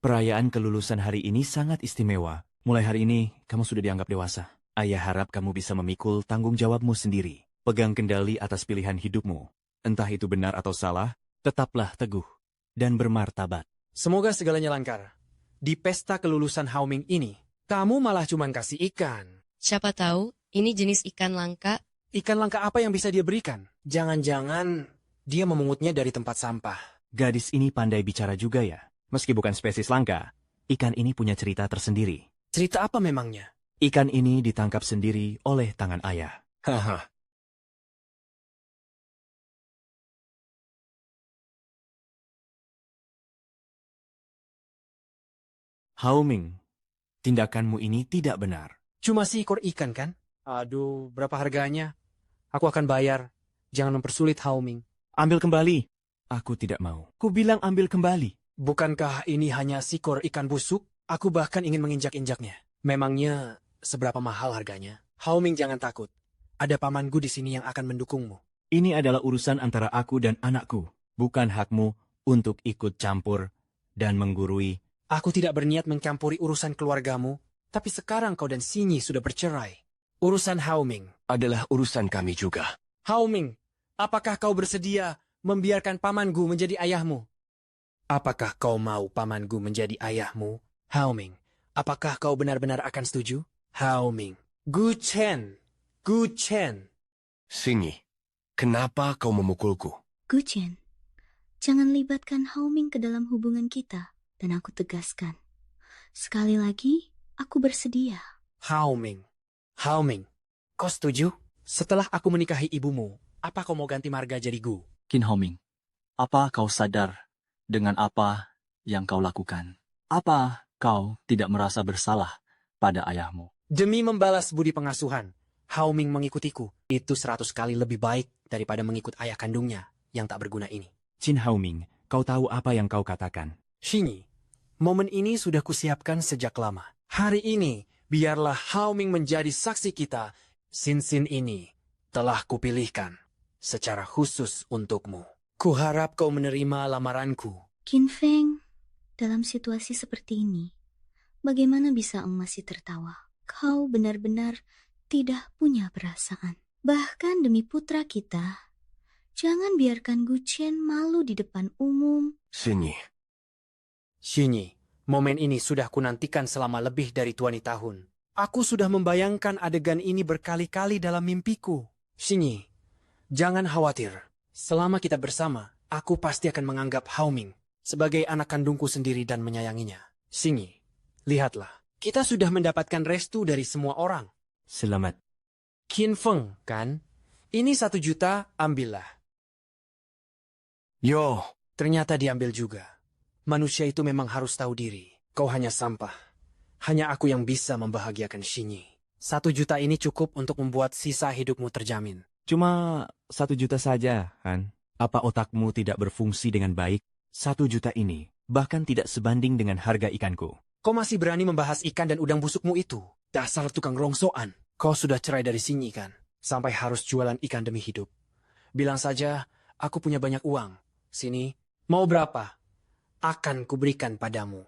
perayaan kelulusan hari ini sangat istimewa. Mulai hari ini, kamu sudah dianggap dewasa. Ayah harap kamu bisa memikul tanggung jawabmu sendiri. Pegang kendali atas pilihan hidupmu. Entah itu benar atau salah, tetaplah teguh dan bermartabat. Semoga segalanya lancar. Di pesta kelulusan Hao Ming ini, kamu malah cuman kasih ikan. Siapa tahu, ini jenis ikan langka. Ikan langka apa yang bisa dia berikan? Jangan-jangan dia memungutnya dari tempat sampah. Gadis ini pandai bicara juga ya. Meski bukan spesies langka, ikan ini punya cerita tersendiri. Cerita apa memangnya? Ikan ini ditangkap sendiri oleh tangan ayah. Haha. Hao Ming, tindakanmu ini tidak benar. Cuma seekor ikan kan? Aduh, berapa harganya? Aku akan bayar. Jangan mempersulit Hao Ming. Ambil kembali. Aku tidak mau. Ku bilang ambil kembali. Bukankah ini hanya seekor ikan busuk? Aku bahkan ingin menginjak-injaknya. Memangnya seberapa mahal harganya? Hao Ming, jangan takut. Ada pamanku di sini yang akan mendukungmu. Ini adalah urusan antara aku dan anakku. Bukan hakmu untuk ikut campur dan menggurui. Aku tidak berniat mencampuri urusan keluargamu, tapi sekarang kau dan Sinyi sudah bercerai. Urusan Hao Ming Adalah urusan kami juga. Hao Ming, apakah kau bersedia membiarkan pamanku menjadi ayahmu? Apakah kau mau pamanku menjadi ayahmu? Hao Ming, apakah kau benar-benar akan setuju? Hao Ming, Gu Chen, Gu Chen. Sinyi, kenapa kau memukulku? Guchen, jangan libatkan Hao Ming ke dalam hubungan kita. Dan aku tegaskan, sekali lagi, aku bersedia. Hao Ming, Hao Ming, kau setuju? Setelah aku menikahi ibumu, apa kau mau ganti marga jadi Gu? Qin Hao Ming, apa kau sadar dengan apa yang kau lakukan? Apa kau tidak merasa bersalah pada ayahmu? Demi membalas budi pengasuhan, Hao Ming mengikutiku. Itu 100 kali lebih baik daripada mengikut ayah kandungnya yang tak berguna ini. Qin Hao Ming, kau tahu apa yang kau katakan. Shinyi, momen ini sudah kusiapkan sejak lama. Hari ini, biarlah Hao Ming menjadi saksi kita. Sin-sin ini telah kupilihkan secara khusus untukmu. Kuharap kau menerima lamaranku. Qin Feng, dalam situasi seperti ini, bagaimana bisa Eng masih tertawa? Kau benar-benar tidak punya perasaan. Bahkan demi putra kita, jangan biarkan Gu Chen malu di depan umum. Sinyi, Shinyi, momen ini sudah kunantikan selama lebih dari 20 tahun. Aku sudah membayangkan adegan ini berkali-kali dalam mimpiku. Shinyi, jangan khawatir. Selama kita bersama, aku pasti akan menganggap Hao Ming sebagai anak kandungku sendiri dan menyayanginya. Shinyi, lihatlah. Kita sudah mendapatkan restu dari semua orang. Selamat. Qin Feng, kan? Ini 1 juta, ambillah. yo, Ternyata diambil juga. Manusia itu memang harus tahu diri. Kau hanya sampah. Hanya aku yang bisa membahagiakan Shinyi. 1 juta ini cukup untuk membuat sisa hidupmu terjamin. Cuma 1 juta saja, Han. Apa otakmu tidak berfungsi dengan baik? 1 juta ini bahkan tidak sebanding dengan harga ikanku. Kau masih berani membahas ikan dan udang busukmu itu? Dasar tukang rongsoan. Kau sudah cerai dari Shinyi kan? Sampai harus jualan ikan demi hidup. Bilang saja, aku punya banyak uang. Sini, mau berapa? Akan kuberikan padamu.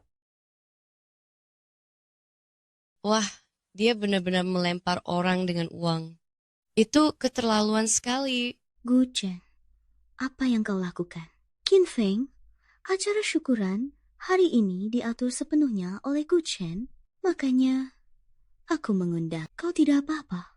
Wah, dia benar-benar melempar orang dengan uang. Itu keterlaluan sekali. Gu Chen, apa yang kau lakukan? Qin Feng, acara syukuran hari ini diatur sepenuhnya oleh Gu Chen, makanya aku mengundang. Kau tidak apa-apa.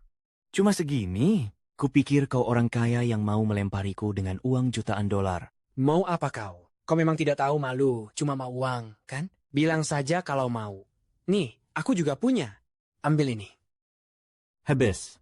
Cuma segini? Kupikir kau orang kaya yang mau melempariku dengan uang jutaan dolar. Mau apa kau? Kau memang tidak tahu malu, cuma mau uang, kan? Bilang saja kalau mau. Nih, aku juga punya. ambil ini. Habis.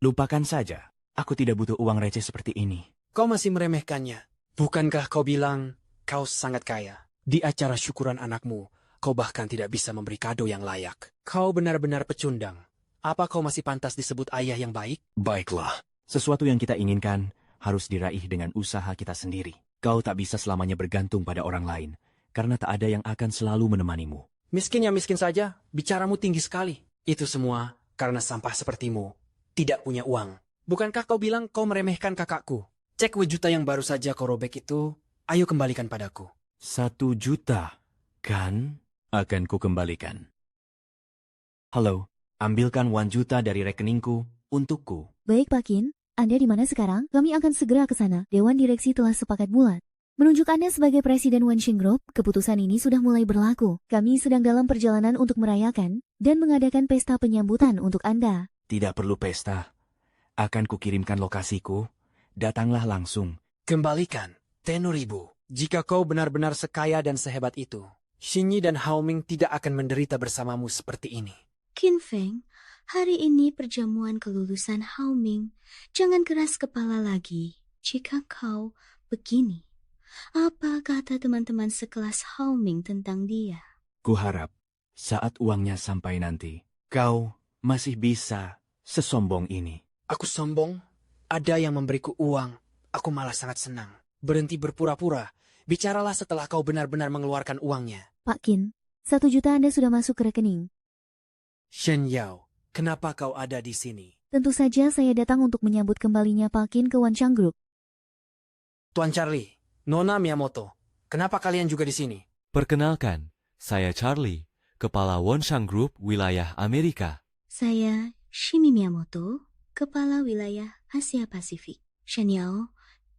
Lupakan saja. Aku tidak butuh uang receh seperti ini. Kau masih meremehkannya. Bukankah kau bilang kau sangat kaya? Di acara syukuran anakmu, kau bahkan tidak bisa memberi kado yang layak. Kau benar-benar pecundang. Apa kau masih pantas disebut ayah yang baik? Baiklah. Sesuatu yang kita inginkan harus diraih dengan usaha kita sendiri. Kau tak bisa selamanya bergantung pada orang lain, karena tak ada yang akan selalu menemanimu. Miskin ya miskin saja, bicaramu tinggi sekali. Itu semua karena sampah sepertimu tidak punya uang. Bukankah kau bilang kau meremehkan kakakku? Cek $1 yang baru saja kau robek itu, ayo kembalikan padaku. 1 juta, kan? Akan ku kembalikan. Halo, ambilkan 1 juta dari rekeningku untukku. Baik Pak Kin, Anda di mana sekarang? Kami akan segera ke sana. Dewan Direksi telah sepakat bulat menunjuk Anda sebagai Presiden Wenxing Group. Keputusan ini sudah mulai berlaku. Kami sedang dalam perjalanan untuk merayakan dan mengadakan pesta penyambutan untuk Anda. Tidak perlu pesta. Akan kukirimkan lokasiku. Datanglah langsung. Kembalikan, Tenoribu. Jika kau benar-benar sekaya dan sehebat itu, Xinyi dan Haoming tidak akan menderita bersamamu seperti ini. Qin Feng, hari ini perjamuan kelulusan Haoming. Jangan keras kepala lagi jika kau begini. Apa kata teman-teman sekelas Haoming tentang dia? Kuharap saat uangnya sampai nanti, kau masih bisa sesombong ini. Aku sombong? Ada yang memberiku uang. Aku malah sangat senang. Berhenti berpura-pura. Bicaralah setelah kau benar-benar mengeluarkan uangnya. Pak Kin, 1 juta Anda sudah masuk ke rekening. Shen Yao, kenapa kau ada di sini? Tentu saja saya datang untuk menyambut kembalinya Pak Kin ke Wanchang Group. Tuan Charlie, Nona Miyamoto, kenapa kalian juga di sini? Perkenalkan, saya Charlie, Kepala Wonshang Group Wilayah Amerika. Saya Shimi Miyamoto, Kepala Wilayah Asia Pasifik. Shen Yao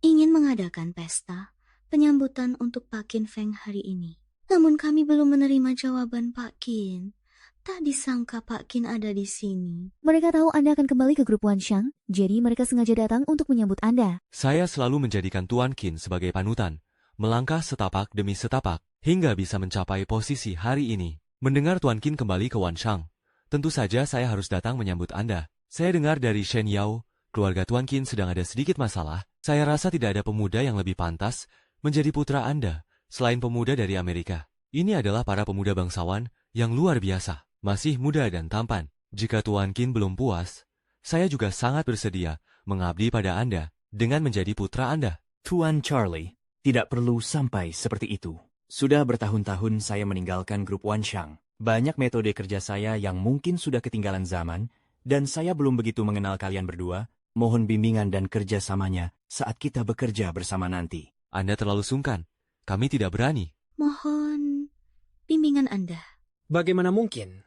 ingin mengadakan pesta penyambutan untuk Pak Qin Feng hari ini. Namun kami belum menerima jawaban Pak Qin. Tak disangka Pak Qin ada di sini. Mereka tahu Anda akan kembali ke grup Wanshang, jadi mereka sengaja datang untuk menyambut Anda. Saya selalu menjadikan Tuan Qin sebagai panutan, melangkah setapak demi setapak, hingga bisa mencapai posisi hari ini. Mendengar Tuan Qin kembali ke Wanshang, tentu saja saya harus datang menyambut Anda. Saya dengar dari Shen Yao, keluarga Tuan Qin sedang ada sedikit masalah. Saya rasa tidak ada pemuda yang lebih pantas menjadi putra Anda, selain pemuda dari Amerika. Ini adalah para pemuda bangsawan yang luar biasa, masih muda dan tampan. Jika Tuan Qin belum puas, saya juga sangat bersedia mengabdi pada Anda dengan menjadi putra Anda. Tuan Charlie, tidak perlu sampai seperti itu. Sudah bertahun-tahun saya meninggalkan grup Wanshang. Banyak metode kerja saya yang mungkin sudah ketinggalan zaman, dan saya belum begitu mengenal kalian berdua. Mohon bimbingan dan kerjasamanya saat kita bekerja bersama nanti. Anda terlalu sungkan. Kami tidak berani. Mohon bimbingan Anda. Bagaimana mungkin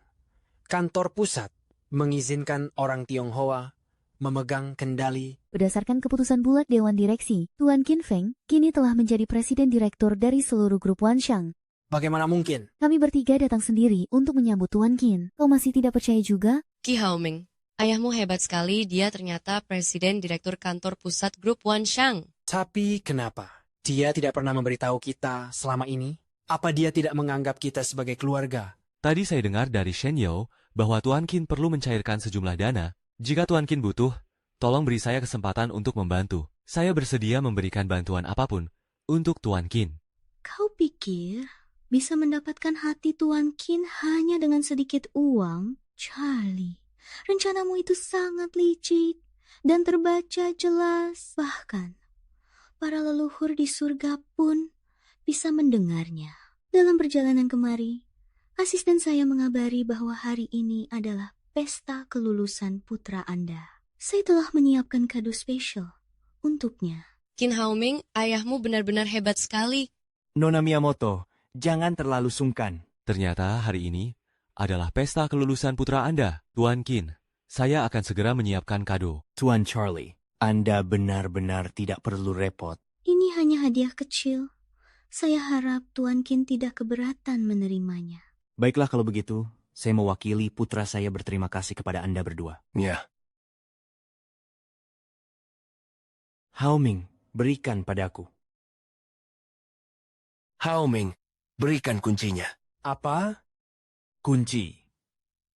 kantor pusat mengizinkan orang Tionghoa memegang kendali? Berdasarkan keputusan bulat Dewan Direksi, Tuan Qin Feng kini telah menjadi Presiden Direktur dari seluruh grup Wanshang. Bagaimana mungkin? Kami bertiga datang sendiri untuk menyambut Tuan Qin. Kau masih tidak percaya juga? Ki Haoming, ayahmu hebat sekali, dia ternyata Presiden Direktur Kantor Pusat Grup Wanshang. Tapi kenapa? Dia tidak pernah memberitahu kita selama ini? Apa dia tidak menganggap kita sebagai keluarga? Tadi saya dengar dari Shen Yao bahwa Tuan Qin perlu mencairkan sejumlah dana. Jika Tuan Qin butuh, tolong beri saya kesempatan untuk membantu. Saya bersedia memberikan bantuan apapun untuk Tuan Qin. Kau pikir bisa mendapatkan hati Tuan Qin hanya dengan sedikit uang? Charlie, rencanamu itu sangat licik dan terbaca jelas. Bahkan, para leluhur di surga pun bisa mendengarnya. Dalam perjalanan kemari, asisten saya mengabari bahwa hari ini adalah pesta kelulusan putra Anda. Saya telah menyiapkan kado spesial untuknya. Qin Haoming, ayahmu benar-benar hebat sekali. Nona Miyamoto, jangan terlalu sungkan. Ternyata hari ini adalah pesta kelulusan putra Anda, Tuan Qin. Saya akan segera menyiapkan kado. Tuan Charlie, Anda benar-benar tidak perlu repot. Ini hanya hadiah kecil. Saya harap Tuan Qin tidak keberatan menerimanya. Baiklah kalau begitu, saya mewakili putra saya berterima kasih kepada Anda berdua. Ya, Haoming, berikan padaku. Haoming, berikan kuncinya. Apa? Kunci.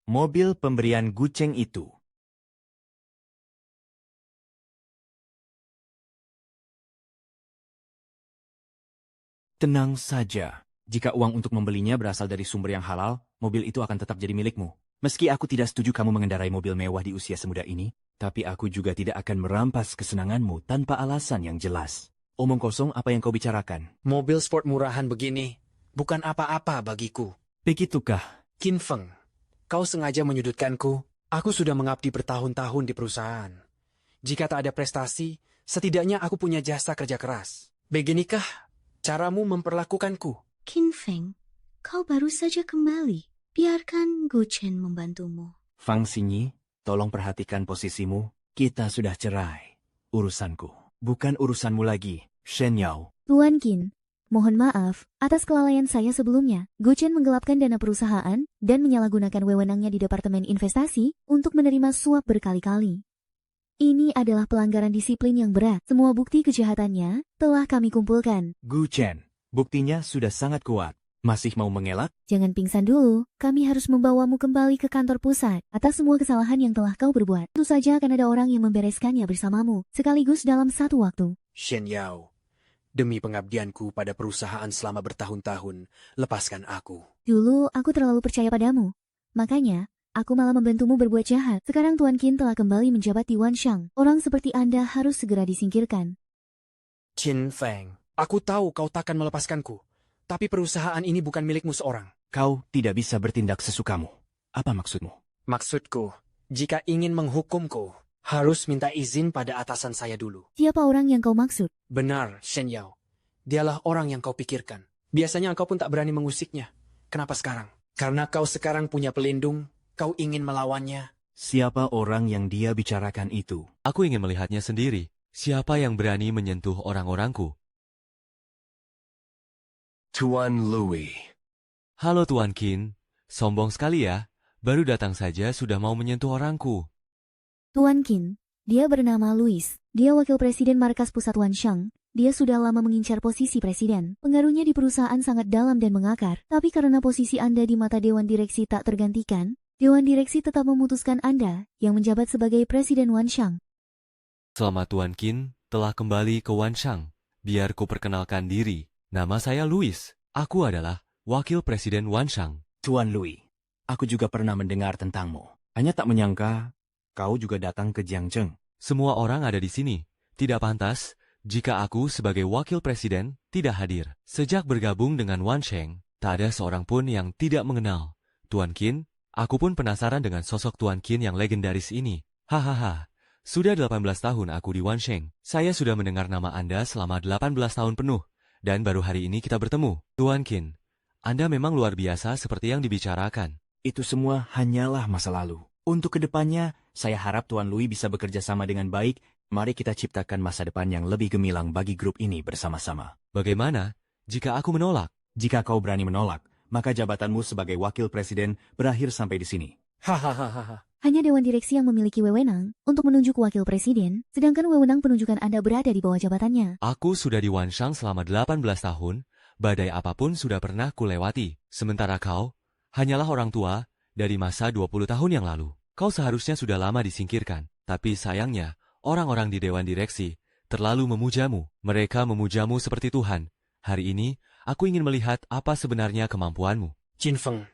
mobil pemberian Gucheng itu. Tenang saja. Jika uang untuk membelinya berasal dari sumber yang halal, mobil itu akan tetap jadi milikmu. Meski aku tidak setuju kamu mengendarai mobil mewah di usia semuda ini, tapi aku juga tidak akan merampas kesenanganmu tanpa alasan yang jelas. Omong kosong apa yang kau bicarakan? Mobil sport murahan begini bukan apa-apa bagiku. Begitukah? Qin Feng, kau sengaja menyudutkanku. Aku sudah mengabdi bertahun-tahun di perusahaan. Jika tak ada prestasi, setidaknya aku punya jasa kerja keras. Beginikah caramu memperlakukanku? Qin Feng, kau baru saja kembali. Biarkan Gu Chen membantumu. Fang Xinyi, tolong perhatikan posisimu. Kita sudah cerai. Urusanku, bukan urusanmu lagi, Shen Yao. Tuan Qin, mohon maaf atas kelalaian saya sebelumnya. Gu Chen menggelapkan dana perusahaan dan menyalahgunakan wewenangnya di Departemen Investasi untuk menerima suap berkali-kali. Ini adalah pelanggaran disiplin yang berat. Semua bukti kejahatannya telah kami kumpulkan. Gu Chen, buktinya sudah sangat kuat. Masih mau mengelak? Jangan pingsan dulu, kami harus membawamu kembali ke kantor pusat atas semua kesalahan yang telah kau berbuat. Tentu saja akan ada orang yang membereskannya bersamamu, sekaligus dalam satu waktu. Shen Yao, demi pengabdianku pada perusahaan selama bertahun-tahun, lepaskan aku. Dulu aku terlalu percaya padamu, makanya aku malah membantumu berbuat jahat. Sekarang Tuan Qin telah kembali menjabat di Wanshang. Orang seperti Anda harus segera disingkirkan. Qin Feng, aku tahu kau takkan melepaskanku. Tapi perusahaan ini bukan milikmu seorang. Kau tidak bisa bertindak sesukamu. Apa maksudmu? Maksudku, jika ingin menghukumku, harus minta izin pada atasan saya dulu. Siapa orang yang kau maksud? Benar, Shen Yao. Dialah orang yang kau pikirkan. Biasanya kau pun tak berani mengusiknya. Kenapa sekarang? Karena kau sekarang punya pelindung, kau ingin melawannya. Siapa orang yang dia bicarakan itu? Aku ingin melihatnya sendiri. Siapa yang berani menyentuh orang-orangku? Tuan Louis. Halo Tuan Qin, sombong sekali ya. Baru datang saja sudah mau menyentuh orangku. Tuan Qin, dia bernama Louis. Dia wakil presiden markas pusat Wanshang. Dia sudah lama mengincar posisi presiden. Pengaruhnya di perusahaan sangat dalam dan mengakar. Tapi karena posisi Anda di mata Dewan Direksi tak tergantikan, Dewan Direksi tetap memutuskan Anda yang menjabat sebagai presiden Wanshang. Selamat Tuan Qin telah kembali ke Wanshang. Biar ku perkenalkan diri. Nama saya Louis. Aku adalah wakil presiden Wanshang. Tuan Louis, aku juga pernah mendengar tentangmu. Hanya tak menyangka kau juga datang ke Jiangzheng. Semua orang ada di sini. Tidak pantas jika aku sebagai wakil presiden tidak hadir. Sejak bergabung dengan Wansheng, tak ada seorang pun yang tidak mengenal Tuan Qin. Aku pun penasaran dengan sosok Tuan Qin yang legendaris ini. Hahaha. Sudah 18 tahun aku di Wansheng. Saya sudah mendengar nama Anda selama 18 tahun penuh. Dan baru hari ini kita bertemu. Tuan Qin, Anda memang luar biasa seperti yang dibicarakan. Itu semua hanyalah masa lalu. Untuk kedepannya, saya harap Tuan Louis bisa bekerja sama dengan baik. Mari kita ciptakan masa depan yang lebih gemilang bagi grup ini bersama-sama. Bagaimana jika aku menolak? Jika kau berani menolak, maka jabatanmu sebagai wakil presiden berakhir sampai di sini. Hahaha. Hanya Dewan Direksi yang memiliki wewenang untuk menunjuk wakil presiden, sedangkan wewenang penunjukan Anda berada di bawah jabatannya. Aku sudah di Wanshang selama 18 tahun, badai apapun sudah pernah kulewati. Sementara kau, hanyalah orang tua dari masa 20 tahun yang lalu. Kau seharusnya sudah lama disingkirkan, tapi sayangnya, orang-orang di Dewan Direksi terlalu memujamu. Mereka memujamu seperti Tuhan. Hari ini, aku ingin melihat apa sebenarnya kemampuanmu. Qin Feng,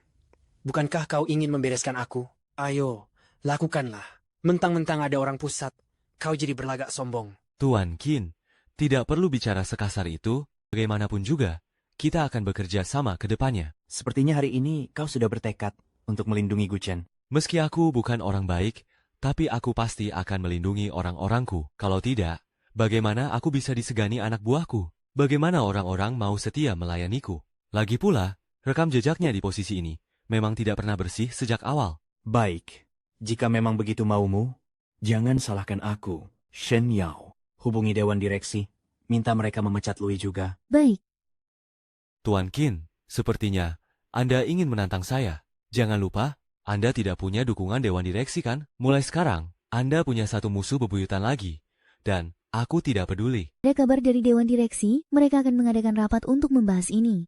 bukankah kau ingin membereskan aku? Ayo, lakukanlah. Mentang-mentang ada orang pusat, kau jadi berlagak sombong. Tuan Qin, tidak perlu bicara sekasar itu. Bagaimanapun juga, kita akan bekerja sama ke depannya. Sepertinya hari ini kau sudah bertekad untuk melindungi Gu Chen. Meski aku bukan orang baik, tapi aku pasti akan melindungi orang-orangku. Kalau tidak, bagaimana aku bisa disegani anak buahku? Bagaimana orang-orang mau setia melayaniku? Lagi pula, rekam jejaknya di posisi ini memang tidak pernah bersih sejak awal. Baik, jika memang begitu maumu, jangan salahkan aku, Shen Yao. Hubungi Dewan Direksi, minta mereka memecat Louis juga. Baik. Tuan Qin, sepertinya Anda ingin menantang saya. Jangan lupa, Anda tidak punya dukungan Dewan Direksi kan? Mulai sekarang, Anda punya satu musuh bebuyutan lagi. Dan aku tidak peduli. Ada kabar dari Dewan Direksi, mereka akan mengadakan rapat untuk membahas ini.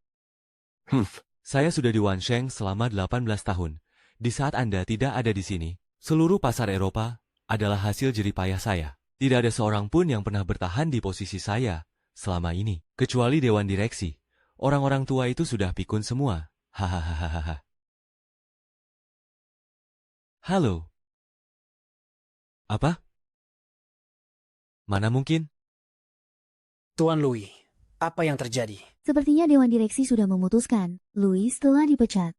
Saya sudah di Wansheng selama 18 tahun. Di saat Anda tidak ada di sini, seluruh pasar Eropa adalah hasil jeripayah saya. Tidak ada seorang pun yang pernah bertahan di posisi saya selama ini, kecuali Dewan Direksi. Orang-orang tua itu sudah pikun semua. Hahaha. Halo. Apa? Mana mungkin? Tuan Louis, apa yang terjadi? Sepertinya Dewan Direksi sudah memutuskan. Louis telah dipecat.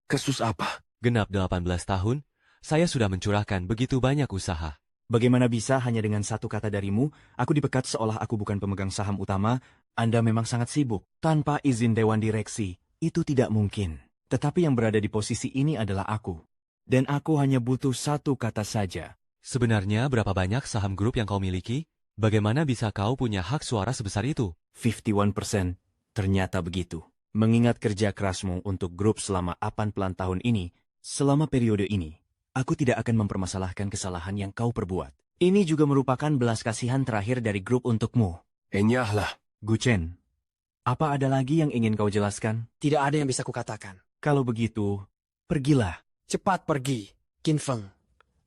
Kasus apa? Genap 18 tahun, saya sudah mencurahkan begitu banyak usaha. Bagaimana bisa hanya dengan satu kata darimu, aku dipecat seolah aku bukan pemegang saham utama? Anda memang sangat sibuk. Tanpa izin Dewan Direksi, itu tidak mungkin. Tetapi yang berada di posisi ini adalah aku. Dan aku hanya butuh satu kata saja. Sebenarnya berapa banyak saham grup yang kau miliki? Bagaimana bisa kau punya hak suara sebesar itu? 51%. Ternyata begitu. Mengingat kerja kerasmu untuk grup selama 80 tahun ini, selama periode ini, aku tidak akan mempermasalahkan kesalahan yang kau perbuat. Ini juga merupakan belas kasihan terakhir dari grup untukmu. Enyahlah. Gu Chen, apa ada lagi yang ingin kau jelaskan? Tidak ada yang bisa kukatakan. Kalau begitu, pergilah. Cepat pergi, Qin Feng.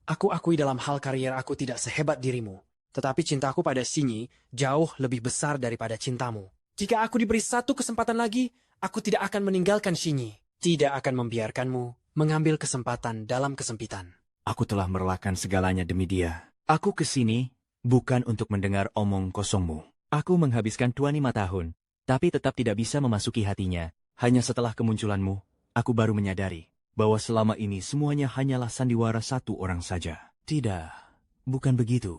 Aku akui dalam hal karier aku tidak sehebat dirimu. Tetapi cintaku pada Xinyi jauh lebih besar daripada cintamu. Jika aku diberi satu kesempatan lagi, aku tidak akan meninggalkan Xinyi. Tidak akan membiarkanmu mengambil kesempatan dalam kesempitan. Aku telah merelakan segalanya demi dia. Aku kesini bukan untuk mendengar omong kosongmu. Aku menghabiskan 25 tahun, tapi tetap tidak bisa memasuki hatinya. Hanya setelah kemunculanmu, aku baru menyadari bahwa selama ini semuanya hanyalah sandiwara satu orang saja. Tidak, bukan begitu.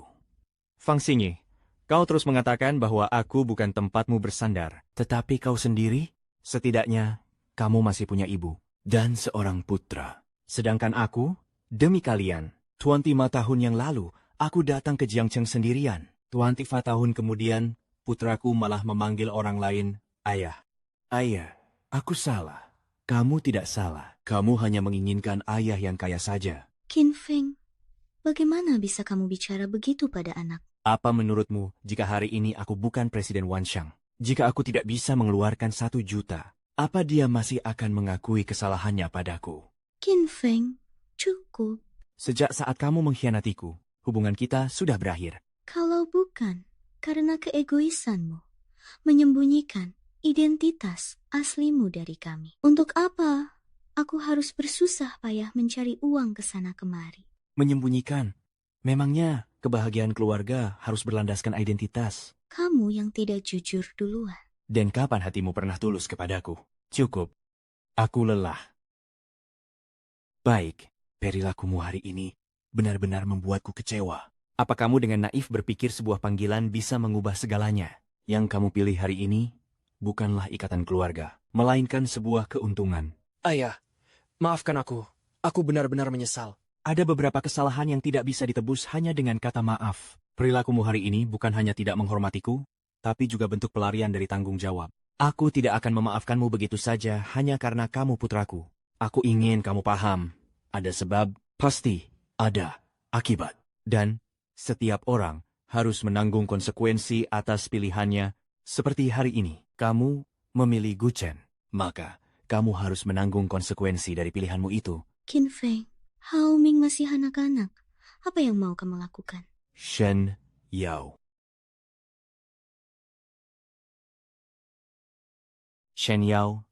Fang Xingyi, kau terus mengatakan bahwa aku bukan tempatmu bersandar. Tetapi kau sendiri, setidaknya kamu masih punya ibu dan seorang putra. Sedangkan aku, demi kalian, 25 tahun yang lalu, aku datang ke Jiangcheng sendirian. 25 tahun kemudian, putraku malah memanggil orang lain, ayah. Ayah, aku salah. Kamu tidak salah. Kamu hanya menginginkan ayah yang kaya saja. Qin Feng, bagaimana bisa kamu bicara begitu pada anak? Apa menurutmu jika hari ini aku bukan Presiden Wanshang? Jika aku tidak bisa mengeluarkan 1 juta, apa dia masih akan mengakui kesalahannya padaku? Qin Feng, cukup. Sejak saat kamu mengkhianatiku, hubungan kita sudah berakhir. Kalau bukan karena keegoisanmu, menyembunyikan identitas aslimu dari kami. Untuk apa aku harus bersusah payah mencari uang ke sana kemari? Menyembunyikan? Memangnya kebahagiaan keluarga harus berlandaskan identitas? Kamu yang tidak jujur duluan. Dan kapan hatimu pernah tulus kepadaku? Cukup. Aku lelah. Baik, perilakumu hari ini benar-benar membuatku kecewa. Apa kamu dengan naif berpikir sebuah panggilan bisa mengubah segalanya? Yang kamu pilih hari ini bukanlah ikatan keluarga, melainkan sebuah keuntungan. Ayah, maafkan aku. Aku benar-benar menyesal. Ada beberapa kesalahan yang tidak bisa ditebus hanya dengan kata maaf. Perilakumu hari ini bukan hanya tidak menghormatiku, tapi juga bentuk pelarian dari tanggung jawab. Aku tidak akan memaafkanmu begitu saja hanya karena kamu putraku. Aku ingin kamu paham. Ada sebab, pasti ada akibat. Dan setiap orang harus menanggung konsekuensi atas pilihannya. Seperti hari ini, kamu memilih Gu Chen. Maka, kamu harus menanggung konsekuensi dari pilihanmu itu. Qin Feng, Hao Ming masih anak-anak. Apa yang mau kamu lakukan? Shen Yao. Shen Yao?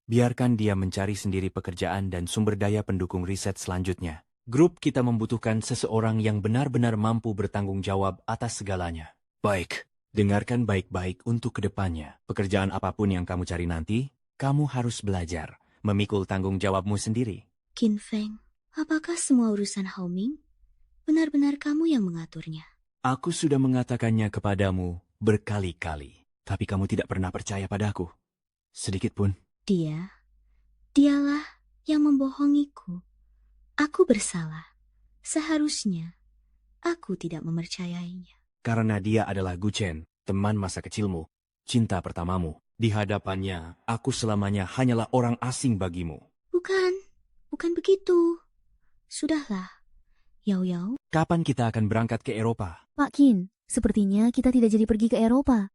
Biarkan dia mencari sendiri pekerjaan dan sumber daya pendukung riset selanjutnya. Grup kita membutuhkan seseorang yang benar-benar mampu bertanggung jawab atas segalanya. Baik, dengarkan baik-baik untuk kedepannya. Pekerjaan apapun yang kamu cari nanti, kamu harus belajar memikul tanggung jawabmu sendiri. Qin Feng, apakah semua urusan Hao Ming benar-benar kamu yang mengaturnya? Aku sudah mengatakannya kepadamu berkali-kali, tapi kamu tidak pernah percaya padaku. Sedikit pun. Dialah yang membohongiku. Aku bersalah. Seharusnya aku tidak mempercayainya. Karena dia adalah Gu Chen, teman masa kecilmu, cinta pertamamu. Di hadapannya, aku selamanya hanyalah orang asing bagimu. Bukan begitu. Sudahlah, Yao Yao. Kapan kita akan berangkat ke Eropa? Pak Qin, sepertinya kita tidak jadi pergi ke Eropa.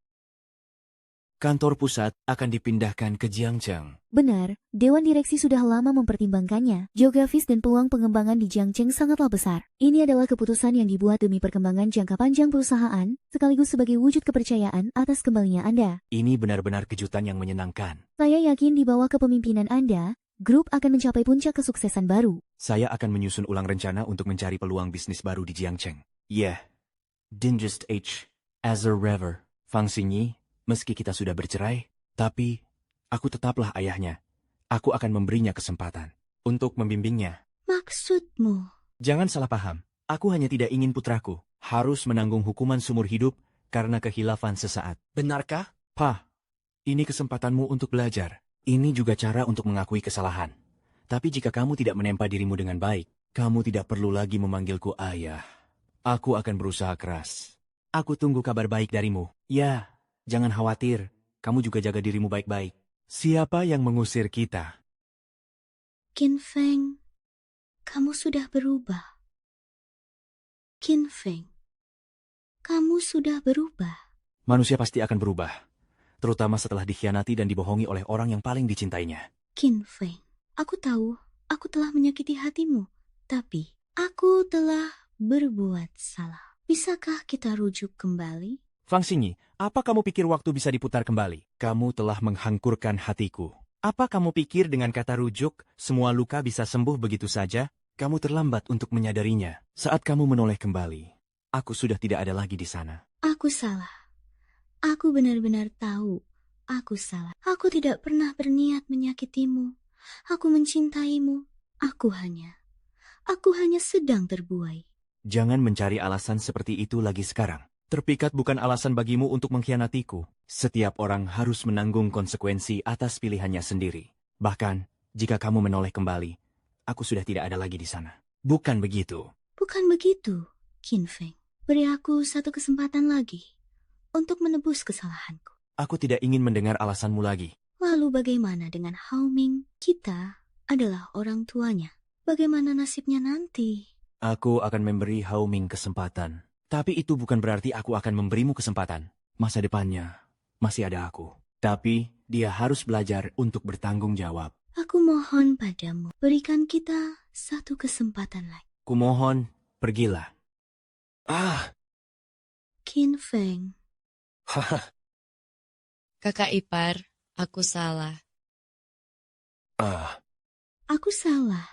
Kantor pusat akan dipindahkan ke Jiangcheng. Benar, Dewan Direksi sudah lama mempertimbangkannya. Geografis dan peluang pengembangan di Jiangcheng sangatlah besar. Ini adalah keputusan yang dibuat demi perkembangan jangka panjang perusahaan, sekaligus sebagai wujud kepercayaan atas kembalinya Anda. Ini benar-benar kejutan yang menyenangkan. Saya yakin di bawah kepemimpinan Anda, grup akan mencapai puncak kesuksesan baru. Saya akan menyusun ulang rencana untuk mencari peluang bisnis baru di Jiangcheng. Yeah, Dinges H. As a Rever. Fang Xinyi, meski kita sudah bercerai, tapi aku tetaplah ayahnya. Aku akan memberinya kesempatan untuk membimbingnya. Maksudmu? Jangan salah paham. Aku hanya tidak ingin putraku harus menanggung hukuman seumur hidup karena kehilafan sesaat. Benarkah? Pa, ini kesempatanmu untuk belajar. Ini juga cara untuk mengakui kesalahan. Tapi jika kamu tidak menempa dirimu dengan baik, kamu tidak perlu lagi memanggilku ayah. Aku akan berusaha keras. Aku tunggu kabar baik darimu. Ya, jangan khawatir. Kamu juga jaga dirimu baik-baik. Siapa yang mengusir kita? Qin Feng, kamu sudah berubah. Qin Feng, kamu sudah berubah. Manusia pasti akan berubah. Terutama setelah dikhianati dan dibohongi oleh orang yang paling dicintainya. Qin Feng, aku tahu aku telah menyakiti hatimu. Tapi aku telah berbuat salah. Bisakah kita rujuk kembali? Fang Xinyi, apa kamu pikir waktu bisa diputar kembali? Kamu telah menghancurkan hatiku. Apa kamu pikir dengan kata rujuk, semua luka bisa sembuh begitu saja? Kamu terlambat untuk menyadarinya. Saat kamu menoleh kembali, aku sudah tidak ada lagi di sana. Aku salah. Aku benar-benar tahu. Aku salah. Aku tidak pernah berniat menyakitimu. Aku mencintaimu. Aku hanya sedang terbuai. Jangan mencari alasan seperti itu lagi sekarang. Terpikat bukan alasan bagimu untuk mengkhianatiku. Setiap orang harus menanggung konsekuensi atas pilihannya sendiri. Bahkan, jika kamu menoleh kembali, aku sudah tidak ada lagi di sana. Bukan begitu. Bukan begitu, Qin Feng. Beri aku satu kesempatan lagi untuk menebus kesalahanku. Aku tidak ingin mendengar alasanmu lagi. Lalu bagaimana dengan Hao Ming? Kita adalah orang tuanya. Bagaimana nasibnya nanti? Aku akan memberi Hao Ming kesempatan. Tapi itu bukan berarti aku akan memberimu kesempatan. Masa depannya masih ada aku. Tapi dia harus belajar untuk bertanggung jawab. Aku mohon padamu, berikan kita satu kesempatan lagi. Kumohon, pergilah. Qin Feng. Kakak ipar, aku salah. Aku salah.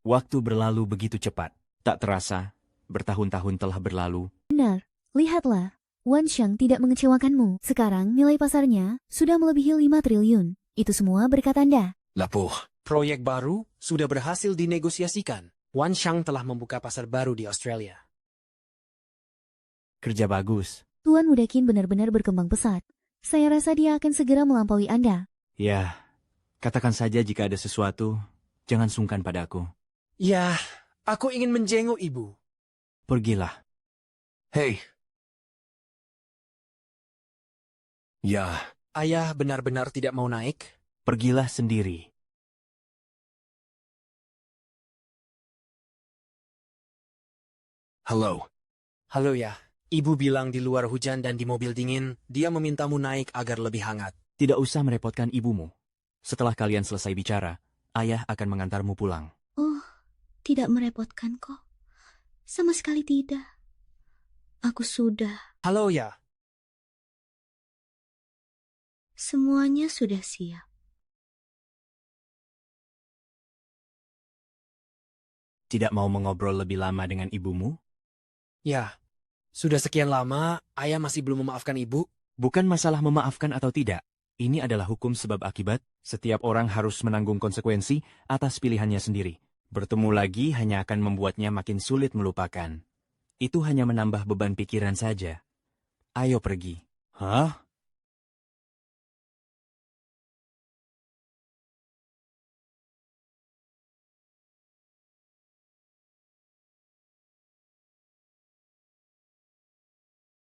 Waktu berlalu begitu cepat. Tak terasa, bertahun-tahun telah berlalu. Benar, lihatlah. Wan Xiang tidak mengecewakanmu. Sekarang nilai pasarnya sudah melebihi 5 triliun. Itu semua berkat Anda. Lapuh. Proyek baru sudah berhasil dinegosiasikan. Wan Xiang telah membuka pasar baru di Australia. Kerja bagus. Tuan Muda Qin benar-benar berkembang pesat. Saya rasa dia akan segera melampaui Anda. Ya, katakan saja jika ada sesuatu, jangan sungkan padaku. Ya, aku ingin menjenguk ibu. Pergilah. Hey. Ya. Ayah benar-benar tidak mau naik? Pergilah sendiri. Halo. Halo ya, ibu bilang di luar hujan dan di mobil dingin, dia memintamu naik agar lebih hangat. Tidak usah merepotkan ibumu. Setelah kalian selesai bicara, ayah akan mengantarmu pulang. Oh, tidak merepotkan kok. Sama sekali tidak. Aku sudah. Halo ya. Semuanya sudah siap. Tidak mau mengobrol lebih lama dengan ibumu? Ya, sudah sekian lama, ayah masih belum memaafkan ibu. Bukan masalah memaafkan atau tidak. Ini adalah hukum sebab akibat. Setiap orang harus menanggung konsekuensi atas pilihannya sendiri. Bertemu lagi hanya akan membuatnya makin sulit melupakan. Itu hanya menambah beban pikiran saja. Ayo pergi. Hah?